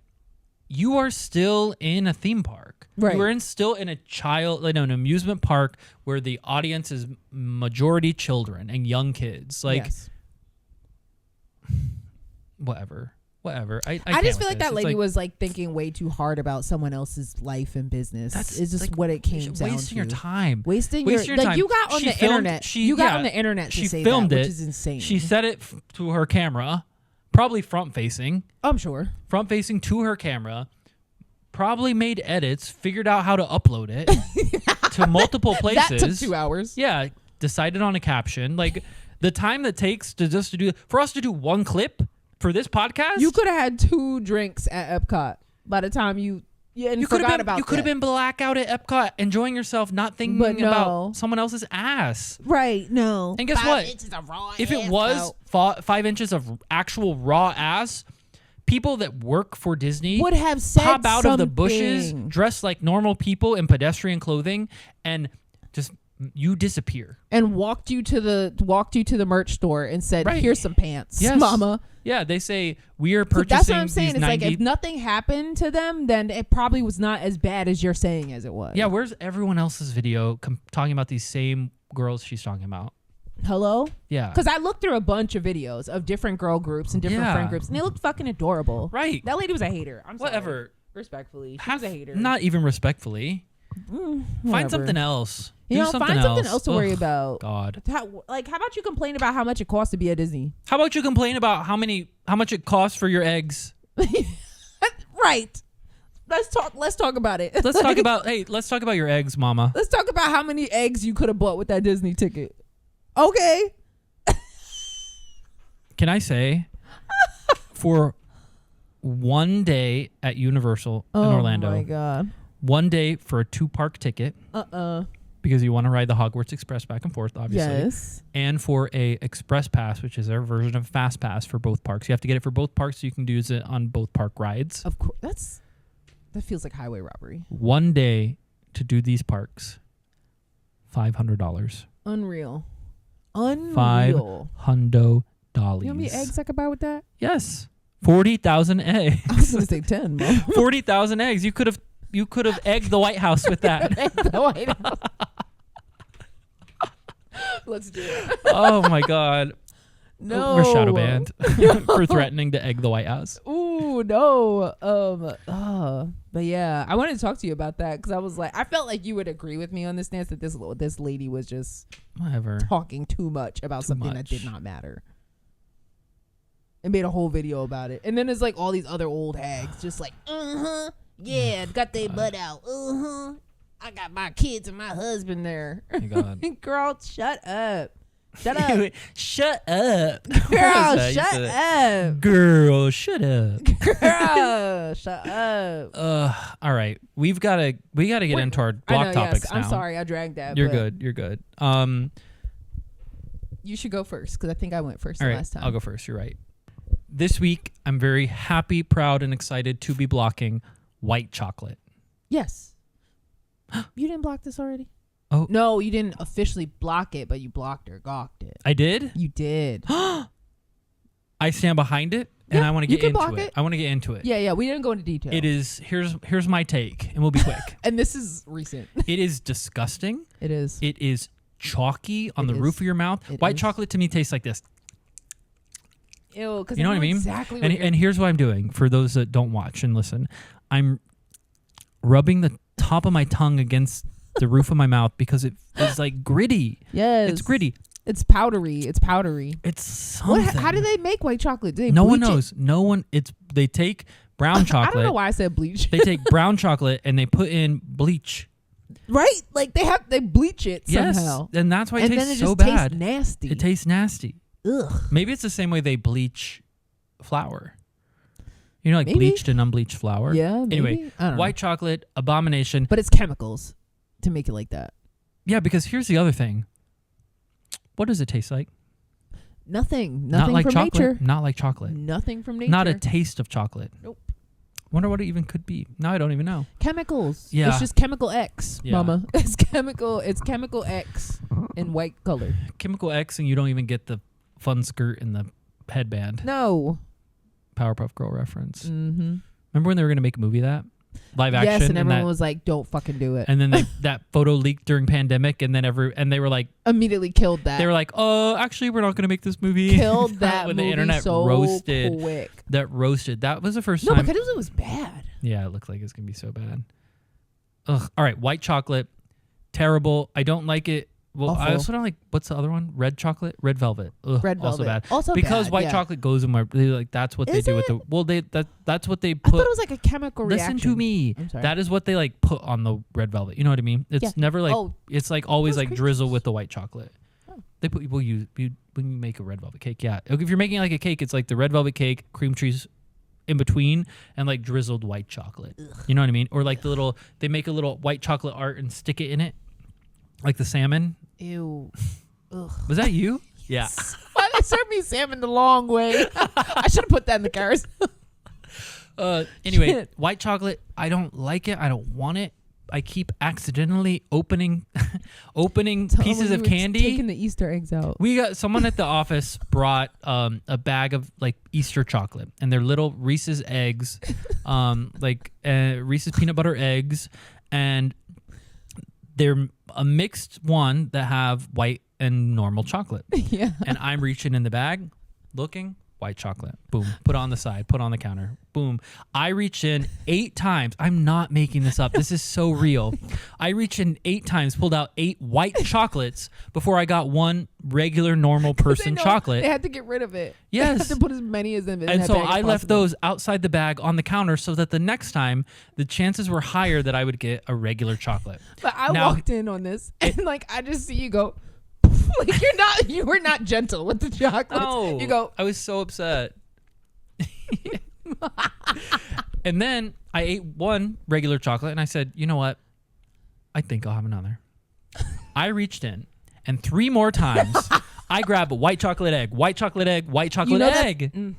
you are still in a theme park. Right. You are still in an amusement park where the audience is majority children and young kids. Like Yes. whatever. I I just feel can't like with that this. lady was like thinking way too hard about someone else's life and business. That's It's just like, what it came down wasting to. your time. Wasting Wasting your your like time. you got on She the filmed- internet. she- You got yeah, on the internet to she say filmed that, it. which is insane. She said it to her camera, probably front facing to her camera. Probably made edits, figured out how to upload it to multiple places. That took 2 hours. Yeah, decided on a caption. Like the time that takes for us to do one clip for this podcast. You could have had 2 drinks at Epcot by the time you forgot about You could have been blackout at Epcot, enjoying yourself, not thinking But no. about someone else's ass. right. No. And guess 5 what? inches of raw If it ass was out. 5 inches of actual raw ass, people that work for Disney would have said pop out of the bushes, something. dressed like normal people in pedestrian clothing, and just you disappear. and walked you to the merch store and said, Right. "Here's some pants, Yes. mama." Yeah, they say we are But purchasing. that's what I'm saying. These It's 90 like if nothing happened to them, then it probably was not as bad as you're saying as it was. Yeah, where's everyone else's video talking about these same girls she's talking about? Hello? Yeah. Because I looked through a bunch of videos of different girl groups and different Yeah. friend groups, and they looked fucking adorable. Right. That lady was a hater. I'm sorry. Whatever. Respectfully, she was a hater. Not even respectfully. Find Whatever. something else. You Do know, something find else. something else to worry Ugh, about. God. How about you complain about how much it costs to be at Disney? How about you complain about how much it costs for your eggs? Right. Let's talk about it. Let's talk about your eggs, mama. Let's talk about how many eggs you could have bought with that Disney ticket. Okay. Can I say for one day at Universal in Orlando, Oh my god. one day for a 2-park ticket because you want to ride the Hogwarts Express back and forth, obviously. Yes. And for a Express Pass, which is their version of Fast Pass for both parks. You have to get it for both parks so you can use it on both park rides. Of course. That feels like highway robbery. One day to do these parks, $500. Unreal. $500. You know how many eggs I could buy with that? Yes. 40,000 eggs. I was gonna say 10, Mom. 40,000 eggs. You could have egged the White House with that. The White House. Let's do it. Oh my God. No. We're shadow banned for threatening to egg the White House. Ooh, no. But yeah, I wanted to talk to you about that because I was like, I felt like you would agree with me on this stance that this lady was just Whatever. talking too much about something that much. did not matter. And made a whole video about it. And then there's like all these other old hags just like, yeah, got their butt out. I got my kids and my husband there. Oh my God. Girl, shut up. Shut up. Shut up. Girl, shut up. Girl, shut up. Girl, shut up. All right. We gotta get into our I block know, topics yes. now. I'm sorry I dragged that. You're but good. You should go first because I think I went first All the right. last time. I'll go first. You're right. This week, I'm very happy, proud, and excited to be blocking white chocolate. Yes. You didn't block this already? Oh. No, you didn't officially block it, but you blocked or gawked it. I did? You did. I stand behind it, and Yeah, I want to you get can into block it. it. I want to get into it. Yeah, we didn't go into detail. It is, here's my take, and we'll be quick. And this is recent. It is disgusting. It is. It is chalky on It the is. roof of your mouth. It White is. chocolate to me tastes like this. Ew, because You know what I mean? Exactly. And here's what I'm doing for those that don't watch and listen. I'm rubbing the top of my tongue against the roof of my mouth because it is like gritty. yes. It's gritty. It's powdery. It's powdery. It's something. How do they make white chocolate? Do they No one bleach it? knows. No one. They take brown chocolate. I don't know why I said bleach. They take brown chocolate and they put in bleach. Right? Like they bleach it somehow. Yes, and that's why it And tastes then it so just bad. tastes nasty. It tastes nasty. Ugh. Maybe it's the same way they bleach flour. You know, like Maybe. bleached and unbleached flour. Yeah. Maybe. Anyway, I don't know. white chocolate abomination. But it's chemicals to make it like that. Yeah, because here's the other thing. What does it taste like? Nothing Not like from chocolate. nature. Not like chocolate. Nothing from nature. Not a taste of chocolate. Nope. Wonder what it even could be. Now I don't even know. Chemicals. Yeah. It's just chemical X, Yeah. mama. It's chemical X in white color. Chemical X, and you don't even get the fun skirt and the headband. No. Powerpuff Girl reference. Mm-hmm. Remember when they were gonna make a movie that live action? Yes, and everyone that, was like, "Don't fucking do it." and then that photo leaked during pandemic, and then they were like, Immediately killed that. they were like, oh, actually, we're not gonna make this movie. Killed that when movie the internet so roasted. quick. That roasted. That was the first No, time. because it was bad. Yeah, it looked like it's gonna be so bad. Ugh. All right, white chocolate, terrible. I don't like it. Well, I Awful. also don't like, what's the other one? Red chocolate, red velvet. Ugh, Red also velvet. bad. Also because bad, white yeah. chocolate goes in my like that's what they Is do with it? the well that's what they I thought put. it was like a chemical Listen reaction. to me. I'm sorry. That is what they like put on the red velvet. You know what I mean? It's Yeah. never like Oh. it's like always Those like creatures. drizzle with the white chocolate. Oh. They put when you make a red velvet cake. Yeah, if you're making like a cake, it's like the red velvet cake, cream cheese in between, and like drizzled white chocolate. You know what I mean? Or like they make a little white chocolate art and stick it in it, like the salmon. Ew. Ugh. Was that you? Yeah. Why they serve me salmon the long way? I should have put that in the cars. Anyway, Shit. white chocolate. I don't like it. I don't want it. I keep accidentally opening pieces of candy. Taking the Easter eggs out. We got someone at the office brought a bag of like Easter chocolate, and they're little Reese's eggs, Reese's peanut butter eggs, and they're a mixed one that have white and normal chocolate. Yeah. And I'm reaching in the bag, looking, white chocolate. Boom. Put on the side. Put on the counter. Boom. I reach in 8 times. I'm not making this up. This is so real. I reached in 8 times, pulled out 8 white chocolates before I got one regular normal person chocolate. They had to get rid of it. Yes. They had to put as many as them in And that so bag as I left possible. those outside the bag on the counter so that the next time the chances were higher that I would get a regular chocolate. But I Now- walked in on this, and like I just see you go, like you were not gentle with the chocolates. No. You go, I was so upset. And then I ate one regular chocolate and I said, you know what? I think I'll have another. I reached in and 3 more times I grabbed a white chocolate egg, white chocolate egg, white chocolate know that- egg.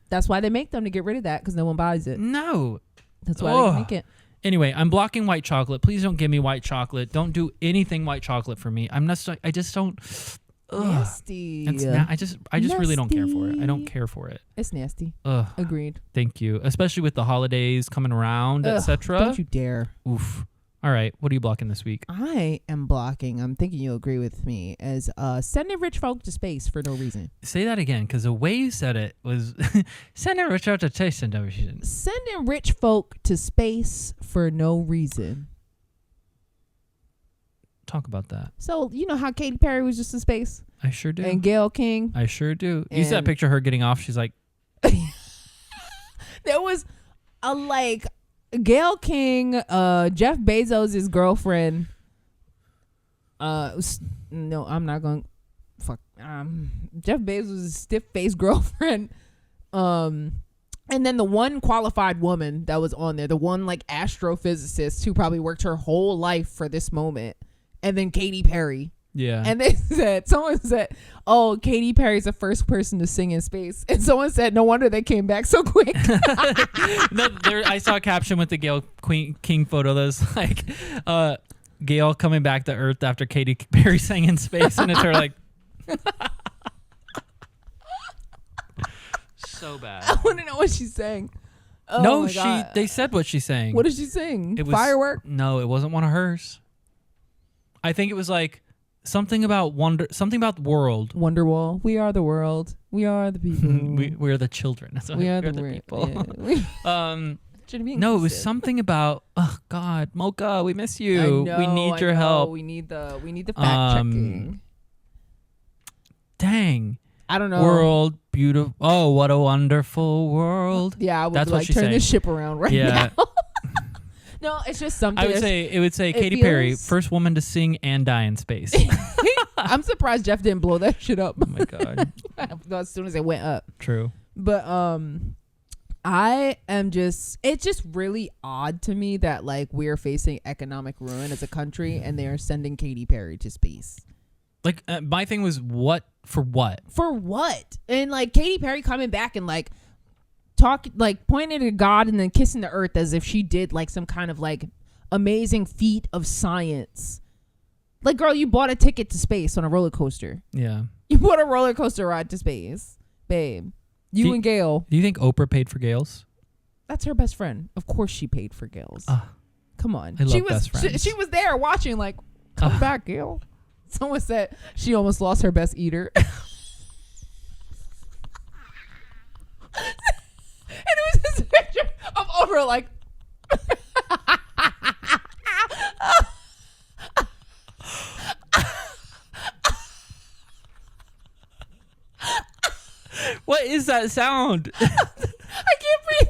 that's why they make them to get rid of that because no one buys it. No. That's why Ugh. they make it. Anyway, I'm blocking white chocolate. Please don't give me white chocolate. Don't do anything white chocolate for me. I just don't. Ugh. Nasty. I just really don't care for it. I don't Nasty. care for it. It's nasty. Ugh. Agreed. Thank you. Especially with the holidays coming around, Ugh, etc. Don't you dare. Oof. All right. What are you blocking this week? I am blocking. I'm thinking you'll agree with me as sending rich folk to space for no reason. Say that again, because the way you said it was send a Richard to taste and everything. Sending rich folk to space for no reason. Talk about that. So you know how Katy Perry was just in space I sure do. and Gayle King. I sure do. You see that And- picture of her getting off? She's like, There was a like Gayle King, Jeff Bezos' girlfriend. No, I'm not going. Fuck. Jeff Bezos' stiff-faced girlfriend. And then the one qualified woman that was on there, the one like astrophysicist who probably worked her whole life for this moment, and then Katy Perry. yeah. And someone said, "Oh, Katy Perry's the first person to sing in space," and someone said, "No wonder they came back so quick." I saw a caption with the Gail King photo that was like, Gail coming back to Earth after Katy Perry sang in space, and it's her like. So bad. I want to know what she's saying. Oh No, my God. they said what she's saying. What did she sing? It was Firework? No, it wasn't one of hers. I think it was like something about the world. Wonderwall. We are the world. We are the people. We're the children. That's what We are we're the people. Yeah. Should be No, it was inclusive. something about. Oh God, Mocha, we miss I you. know, we need I your know. help. We need the fact checking. Dang. I don't know. World beautiful. Oh, what a wonderful world. Yeah, I would That's what like she's turn saying. this ship around right Yeah. now. No, it's just something. I would say it would say it Katy Perry, feels- first woman to sing and die in space. I'm surprised Jeff didn't blow that shit up Oh my God. as soon as it went up. True. But I am just, it's just really odd to me that like we're facing economic ruin as a country and they are sending Katy Perry to space. Like my thing was what for what? For what? And like Katy Perry coming back and like pointing to God and then kissing the earth as if she did like some kind of like amazing feat of science. Like, girl, you bought a ticket to space on a roller coaster. Yeah. You bought a roller coaster ride to space, babe. You and Gail. Do you think Oprah paid for Gail's? That's her best friend. Of course she paid for Gail's. Come on. I love best friends. She was there watching like, come back, Gail. Someone said she almost lost her best eater. And it was this picture of Oprah like... What is that sound? I can't breathe.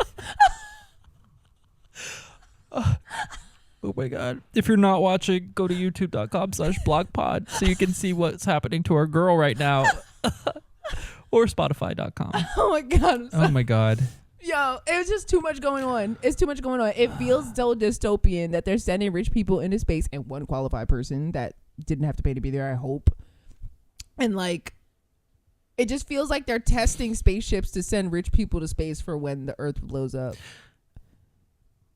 Oh my God. If you're not watching, go to youtube.com/blogpod so you can see what's happening to our girl right now. Or Spotify.com. Oh my God. Oh my God. Yo, it was just too much going on. It's too much going on. It feels so dystopian that they're sending rich people into space and one qualified person that didn't have to pay to be there, I hope. And like, it just feels like they're testing spaceships to send rich people to space for when the Earth blows up.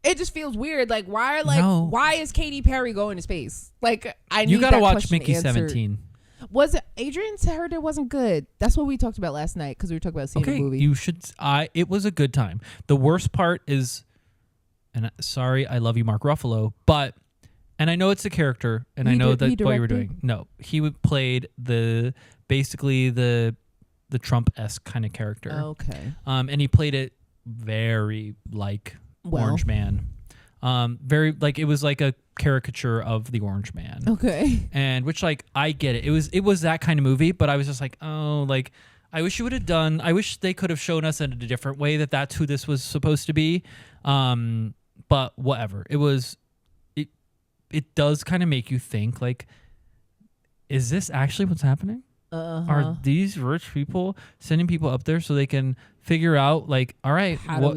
It just feels weird. Like, why is Katy Perry going to space? Like, You gotta watch Mickey 17. Was it Adrian heard it wasn't good? That's what we talked about last night because we were talking about seeing the movie. You should. It was a good time. The worst part is, and sorry, I love you, Mark Ruffalo, but, and I know it's a character, and I know that what you were doing. No, he played basically the Trump-esque kind of character. Okay. And he played it very like Orange Man. Very like it was like a caricature of the Orange Man. Okay. And which like I get it. It was that kind of movie, but I was just like, oh, like I wish you would have done. I wish they could have shown us in a different way that that's who this was supposed to be. But whatever. It was. It does kind of make you think like, is this actually what's happening? Are these rich people sending people up there so they can figure out like, all right, all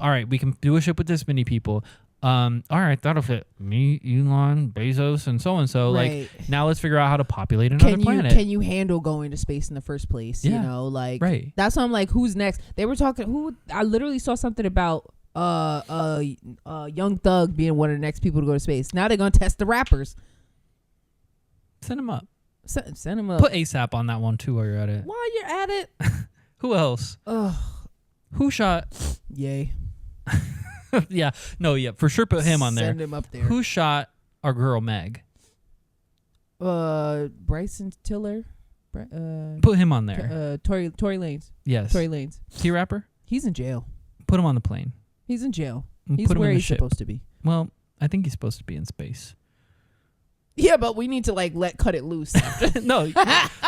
right, we can do a ship with this many people. All right, that'll fit me, Elon, Bezos, and so. Right. Like now, let's figure out how to populate another planet. Can you handle going to space in the first place? Yeah. You know, like right. That's why I'm like, who's next? They were talking. I literally saw something about Young Thug being one of the next people to go to space. Now they're gonna test the rappers. Send him up. Send him up. Put ASAP on that one too while you're at it. While you're at it. Who else? Who shot? Yay. Yeah. No, yeah. For sure put him on there. Send him up there. Who shot our girl Meg? Bryson Tiller. Put him on there. Tory Lanez. Yes. Tory Lanez. He rapper? He's in jail. Put him on the plane. He's in jail. He's where he's supposed to be. Well, I think he's supposed to be in space. Yeah, but we need to cut it loose. No.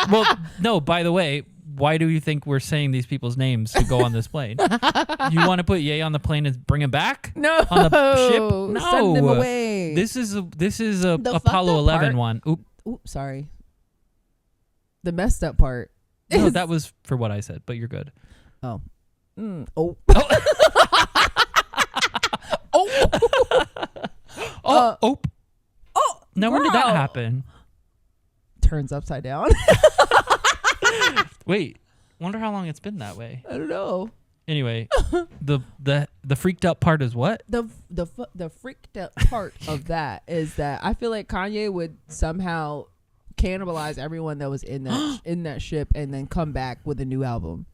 Well, no, by the way, why do you think we're saying these people's names to go on this plane? You want to put Ye on the plane and bring him back? No. On the ship? No. Send him away. This is a Apollo 11 one. Oop, sorry. The messed up part. No, that was for what I said, but you're good. Oh. Oh. Oh. Now, when did that happen? Turns upside down. Wait, wonder how long it's been that way. I don't know. Anyway, the freaked out part is what? The freaked out part of that is that I feel like Kanye would somehow cannibalize everyone that was in that ship and then come back with a new album.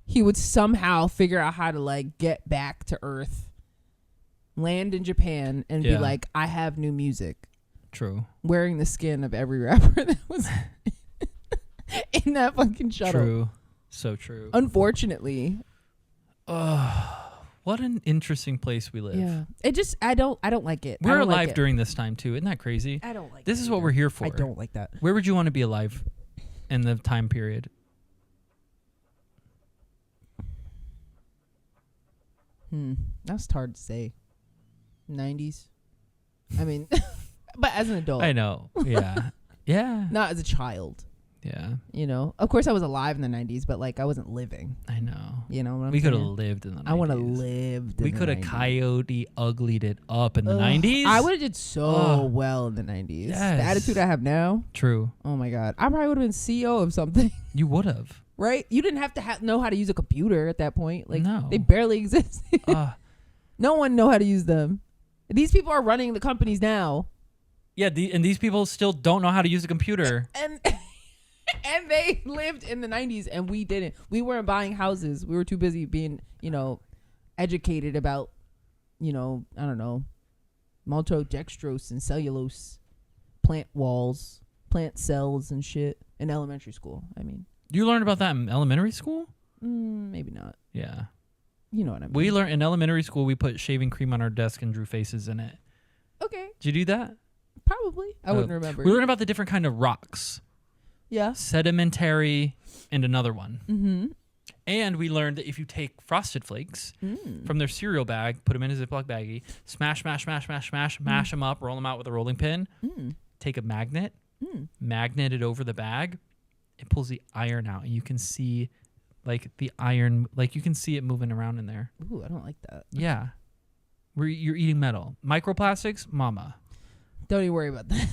He would somehow figure out how to get back to Earth, land in Japan, and be like, I have new music. True. Wearing the skin of every rapper that was in that fucking shuttle. True. So true. Unfortunately. What an interesting place we live. Yeah. I don't like it. We're alive during this time too. Isn't that crazy? I don't like this is what we're here for. I don't like that. Where would you want to be alive in the time period? That's hard to say. 90s. I mean, but as an adult. I know. Yeah. Yeah. Not as a child. Yeah, You know, of course I was alive in the 90s, but like I wasn't living. I know. You know what I'm We could have saying? lived in the 90s. I want to live. We could have coyote uglied it up in the 90s. I would have did so well in the 90s. Yes. The attitude I have now. True. Oh my God. I probably would have been CEO of something. You would have. Right? You didn't have to know how to use a computer at that point. Like No. they barely exist. No one know how to use them. These people are running the companies now. Yeah, and these people still don't know how to use a computer. And and they lived in the 90s and we didn't. We weren't buying houses. We were too busy being, educated about, I don't know, maltodextrose and cellulose, plant walls, plant cells and shit in elementary school. I mean, You learned about that in elementary school? maybe not. Yeah. You know what I mean. We learned in elementary school, we put shaving cream on our desk and drew faces in it. Okay. Did you do that? Probably. I wouldn't remember. We learned about the different kind of rocks. Yeah. Sedimentary and another one. Mm-hmm. And we learned that if you take Frosted Flakes from their cereal bag, put them in a Ziploc baggie, mash them up, roll them out with a rolling pin, take a magnet, magnet it over the bag, it pulls the iron out, and you can see like the iron, like you can see it moving around in there. Ooh, I don't like that. Yeah. You're eating metal. Microplastics, mama. Don't even worry about that.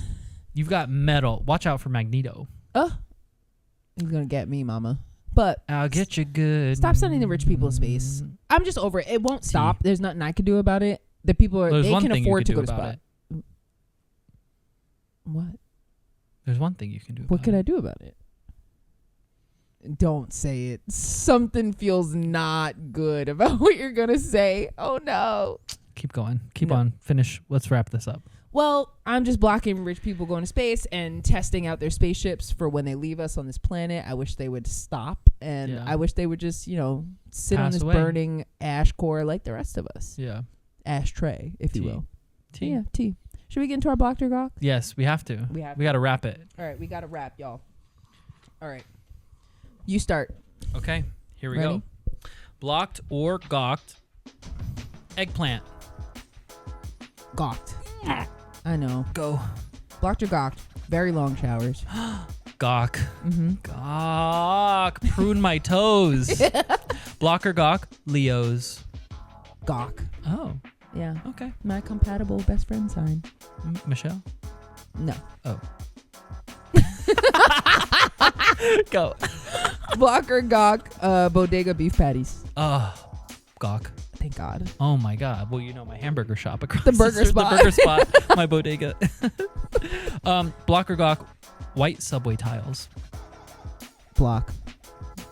You've got metal. Watch out for Magneto. Oh. He's going to get me, mama. But I'll get you good. stop sending the rich people to space. I'm just over it. It won't stop. There's nothing I could do about it. The people are, There's they one can thing afford you to could go do to about spot. it. What? There's one thing you can do. What could I do about it? Don't say it. Something feels not good about what you're going to say. Oh, no. Keep going. Keep No. on. Finish. Let's wrap this up. Well, I'm just blocking rich people going to space and testing out their spaceships for when they leave us on this planet. I wish they would stop. And Yeah. I wish they would just, sit on Pass this away. burning ash core like the rest of us. Yeah. Ashtray, if you Tea. will. T. Yeah, tea. Should we get into our Blocked or Gawked? Yes, we have to. We have We got to wrap it. All right, we got to wrap, y'all. All right. You start. Okay. Here we Ready? go. Blocked or gawked. Eggplant. Gawked. I know. Go. Blocked or Gawked. Very long showers. Gawk. Mm-hmm. Gawk. Prune my toes. Block or gawk. Leos. Gawk. Oh. Yeah. Okay. My compatible best friend sign. Michelle. No. Oh. Go. Block or Gawk. Bodega beef patties. Gawk. Thank God. Oh my God. Well, you know my hamburger shop across The burger spot. The burger spot. My bodega. Block or gawk. White subway tiles. Block.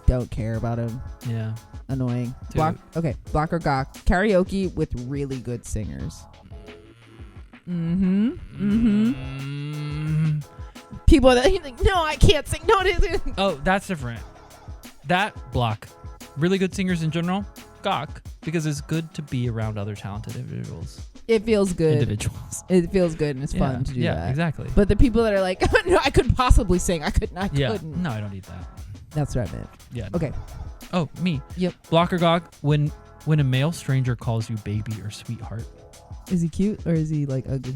Don't care about him. Yeah. Annoying. Dude. Block. Okay. Block or Gawk. Karaoke with really good singers. People that you think, no, I can't sing. No, it isn't. Oh, that's different. That block. Really good singers in general. Gawk. Because it's good to be around other talented individuals. It feels good. Individuals. It feels good and it's fun to do yeah, that. exactly. But the people that are like, no, I could possibly sing. I couldn't. No, I don't need that. That's what I meant. Yeah. Okay. Oh, me. Yep. Block or gawk. When a male stranger calls you baby or sweetheart. Is he cute or is he like ugly?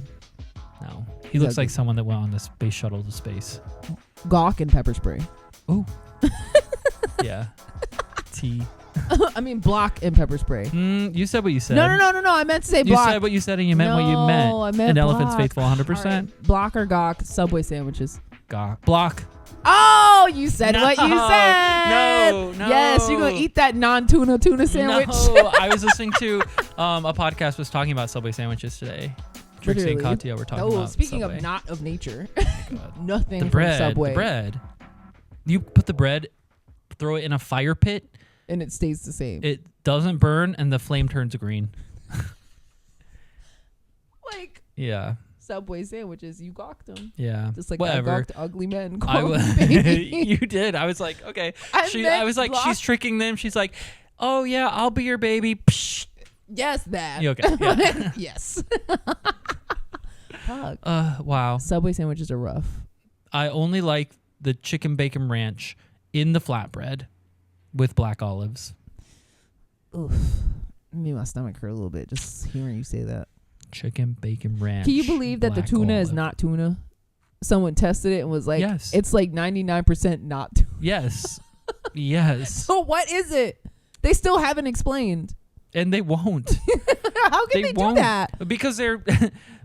No. He He's looks ugly. like someone that went on the space shuttle to space. Gawk and pepper spray. Oh. Yeah. T. I mean, block and pepper spray. You said what you said. No. I meant to say You block. said what you said and you meant what you meant. No, I meant An elephant's block. faithful 100%. All right. Block or Gawk. Subway sandwiches. Gawk. Block. Oh, you said what you No, said. no. Yes, you're going to eat that non-tuna sandwich. No, I was listening to a podcast was talking about Subway sandwiches today. Trixie and Literally. Katya were talking Oh, about speaking Subway. of not of nature, God. nothing The from bread. Subway. The bread. You put the bread, throw it in a fire pit. And it stays the same. It doesn't burn and the flame turns green. Like Yeah. Subway sandwiches, you gawked them. Yeah. Just like Whatever. I gawked ugly men. I Call was. me baby. You did. I was like, okay. I meant was like, block. she's tricking them. She's like, oh yeah, I'll be your baby. Psh. Yes, that. You okay? Yeah. Yes. Fuck. Wow. Subway sandwiches are rough. I only like the chicken bacon ranch in the flatbread with black olives. Oof. Made my stomach hurt a little bit just hearing you say that. Chicken bacon ranch. Can you believe that the black tuna is olive. not tuna? someone tested it and was like, Yes. it's like 99% not tuna. Yes. Yes. So what is it? They still haven't explained. And they won't. How can they do that? Because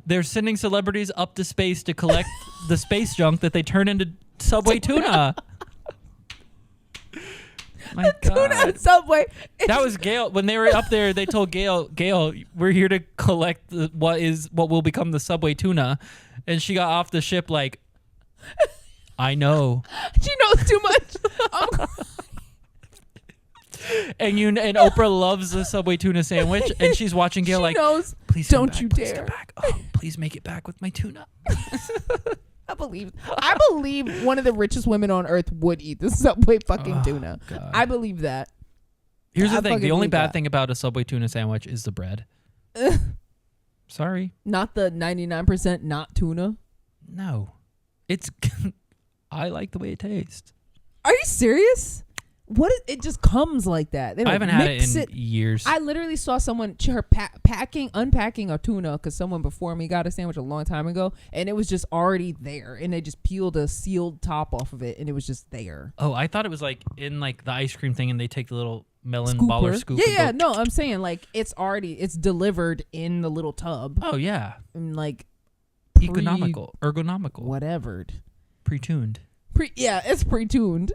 they're sending celebrities up to space to collect the space junk that they turn into Subway tuna. My Tuna God. at Subway. That was Gail. When they were up there, they told Gail, we're here to collect what will become the Subway tuna. And she got off the ship like, I know. She knows too much. And Oprah loves the Subway tuna sandwich, and she's watching Gail She like, knows. please Don't come back, you please dare. come back. Oh, please make it back with my tuna. I believe one of the richest women on earth would eat the Subway fucking tuna. God. I believe that. Here's I the thing: fucking the only believe bad that. thing about a Subway tuna sandwich is the bread. Sorry, Not the 99% not tuna. no, it's. I like the way it tastes. Are you serious? What is, it just comes like that. They don't I haven't had mix it in years. I literally saw someone unpacking a tuna because someone before me got a sandwich a long time ago, and it was just already there, and they just peeled a sealed top off of it, and it was just there. Oh, I thought it was like in like the ice cream thing, and they take the little melon Scooper. baller scoop. Yeah, and go, no, I'm saying like it's delivered in the little tub, Oh yeah, and like ergonomical, whatevered. pre-tuned. It's pre-tuned.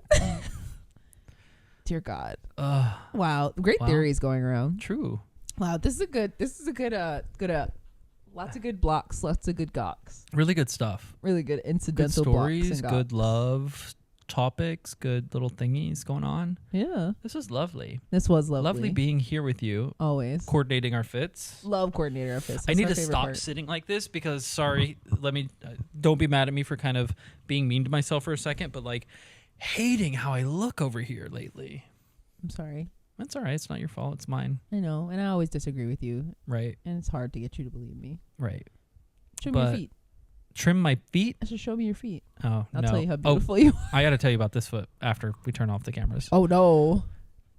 Dear God. Wow. Great Wow. theories going around. True. Wow. This is a good lots of good blocks, lots of good gawks. Really good stuff. Really good Good incidental stories, blocks and good gawks. love topics, good little thingies going on. Yeah. This was lovely. This was lovely. Lovely being here with you, Always. coordinating our fits. Love coordinating our fists. I That's need my to favorite stop part. sitting like this because, sorry, don't be mad at me for kind of being mean to myself for a second, but like hating how I look over here lately. I'm sorry. That's all right. It's not your fault. It's mine. I know. And I always disagree with you. Right. And it's hard to get you to believe me. Right. Show me your But- feet. Trim my feet. I should show me your feet. Oh, I'll no. tell you how beautiful you are. I got to tell you about this foot after we turn off the cameras. Oh, no.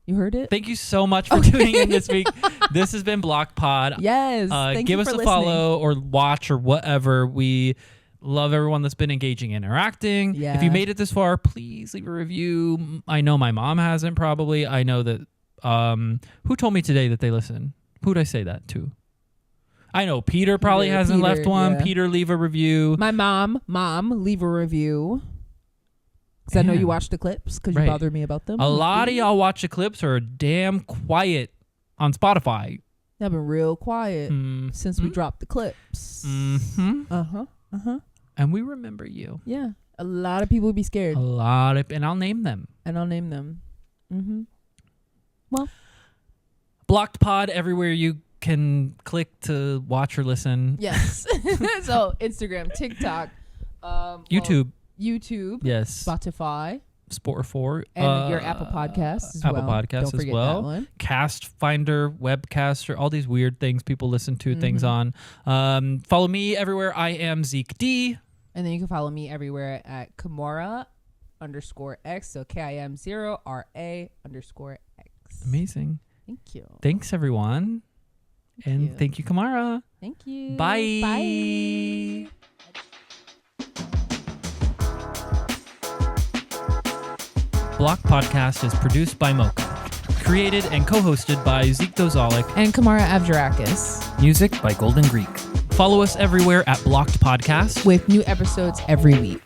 You heard it? Thank you so much for Okay. tuning in this week. This has been Block Pod. Yes. Thank Give you us for a listening. follow or watch or whatever. We love everyone that's been engaging, interacting. Yeah. If you made it this far, please leave a review. I know my mom hasn't probably. I know that who told me today that they listen? Who'd I say that to? I know Peter probably hasn't Peter, left one. yeah. Peter, leave a review. My mom, leave a review. Because I know Man. you watch the clips because Right. you bothered me about them. A lot of y'all watch the clips or are damn quiet on Spotify. I've been real quiet Mm. since we dropped the clips. Mm-hmm. Uh-huh. And we remember you. Yeah. A lot of people would be scared. And I'll name them. And I'll name them. Mm-hmm. Blocked Pod everywhere you can click to watch or listen. Yes. So Instagram, TikTok, YouTube. YouTube, Yes. Spotify, Sport 4. and your Apple Podcasts as Apple well. Podcasts Don't as forget well. that one. Cast Finder, Webcaster, all these weird things people listen to things Mm-hmm. on. Follow me everywhere. I am Zeke D. And then you can follow me everywhere at Kimora_X. So KIM0RA_X. Amazing. Thank you. Thanks, everyone. And you. thank you, Kamara. Thank you. Bye. Bye. Block Podcast is produced by Mocha. Created and co-hosted by Zeke Dozalik. And Kamara Avgerakis. Music by Golden Greek. Follow us everywhere at Blocked Podcast. With new episodes every week.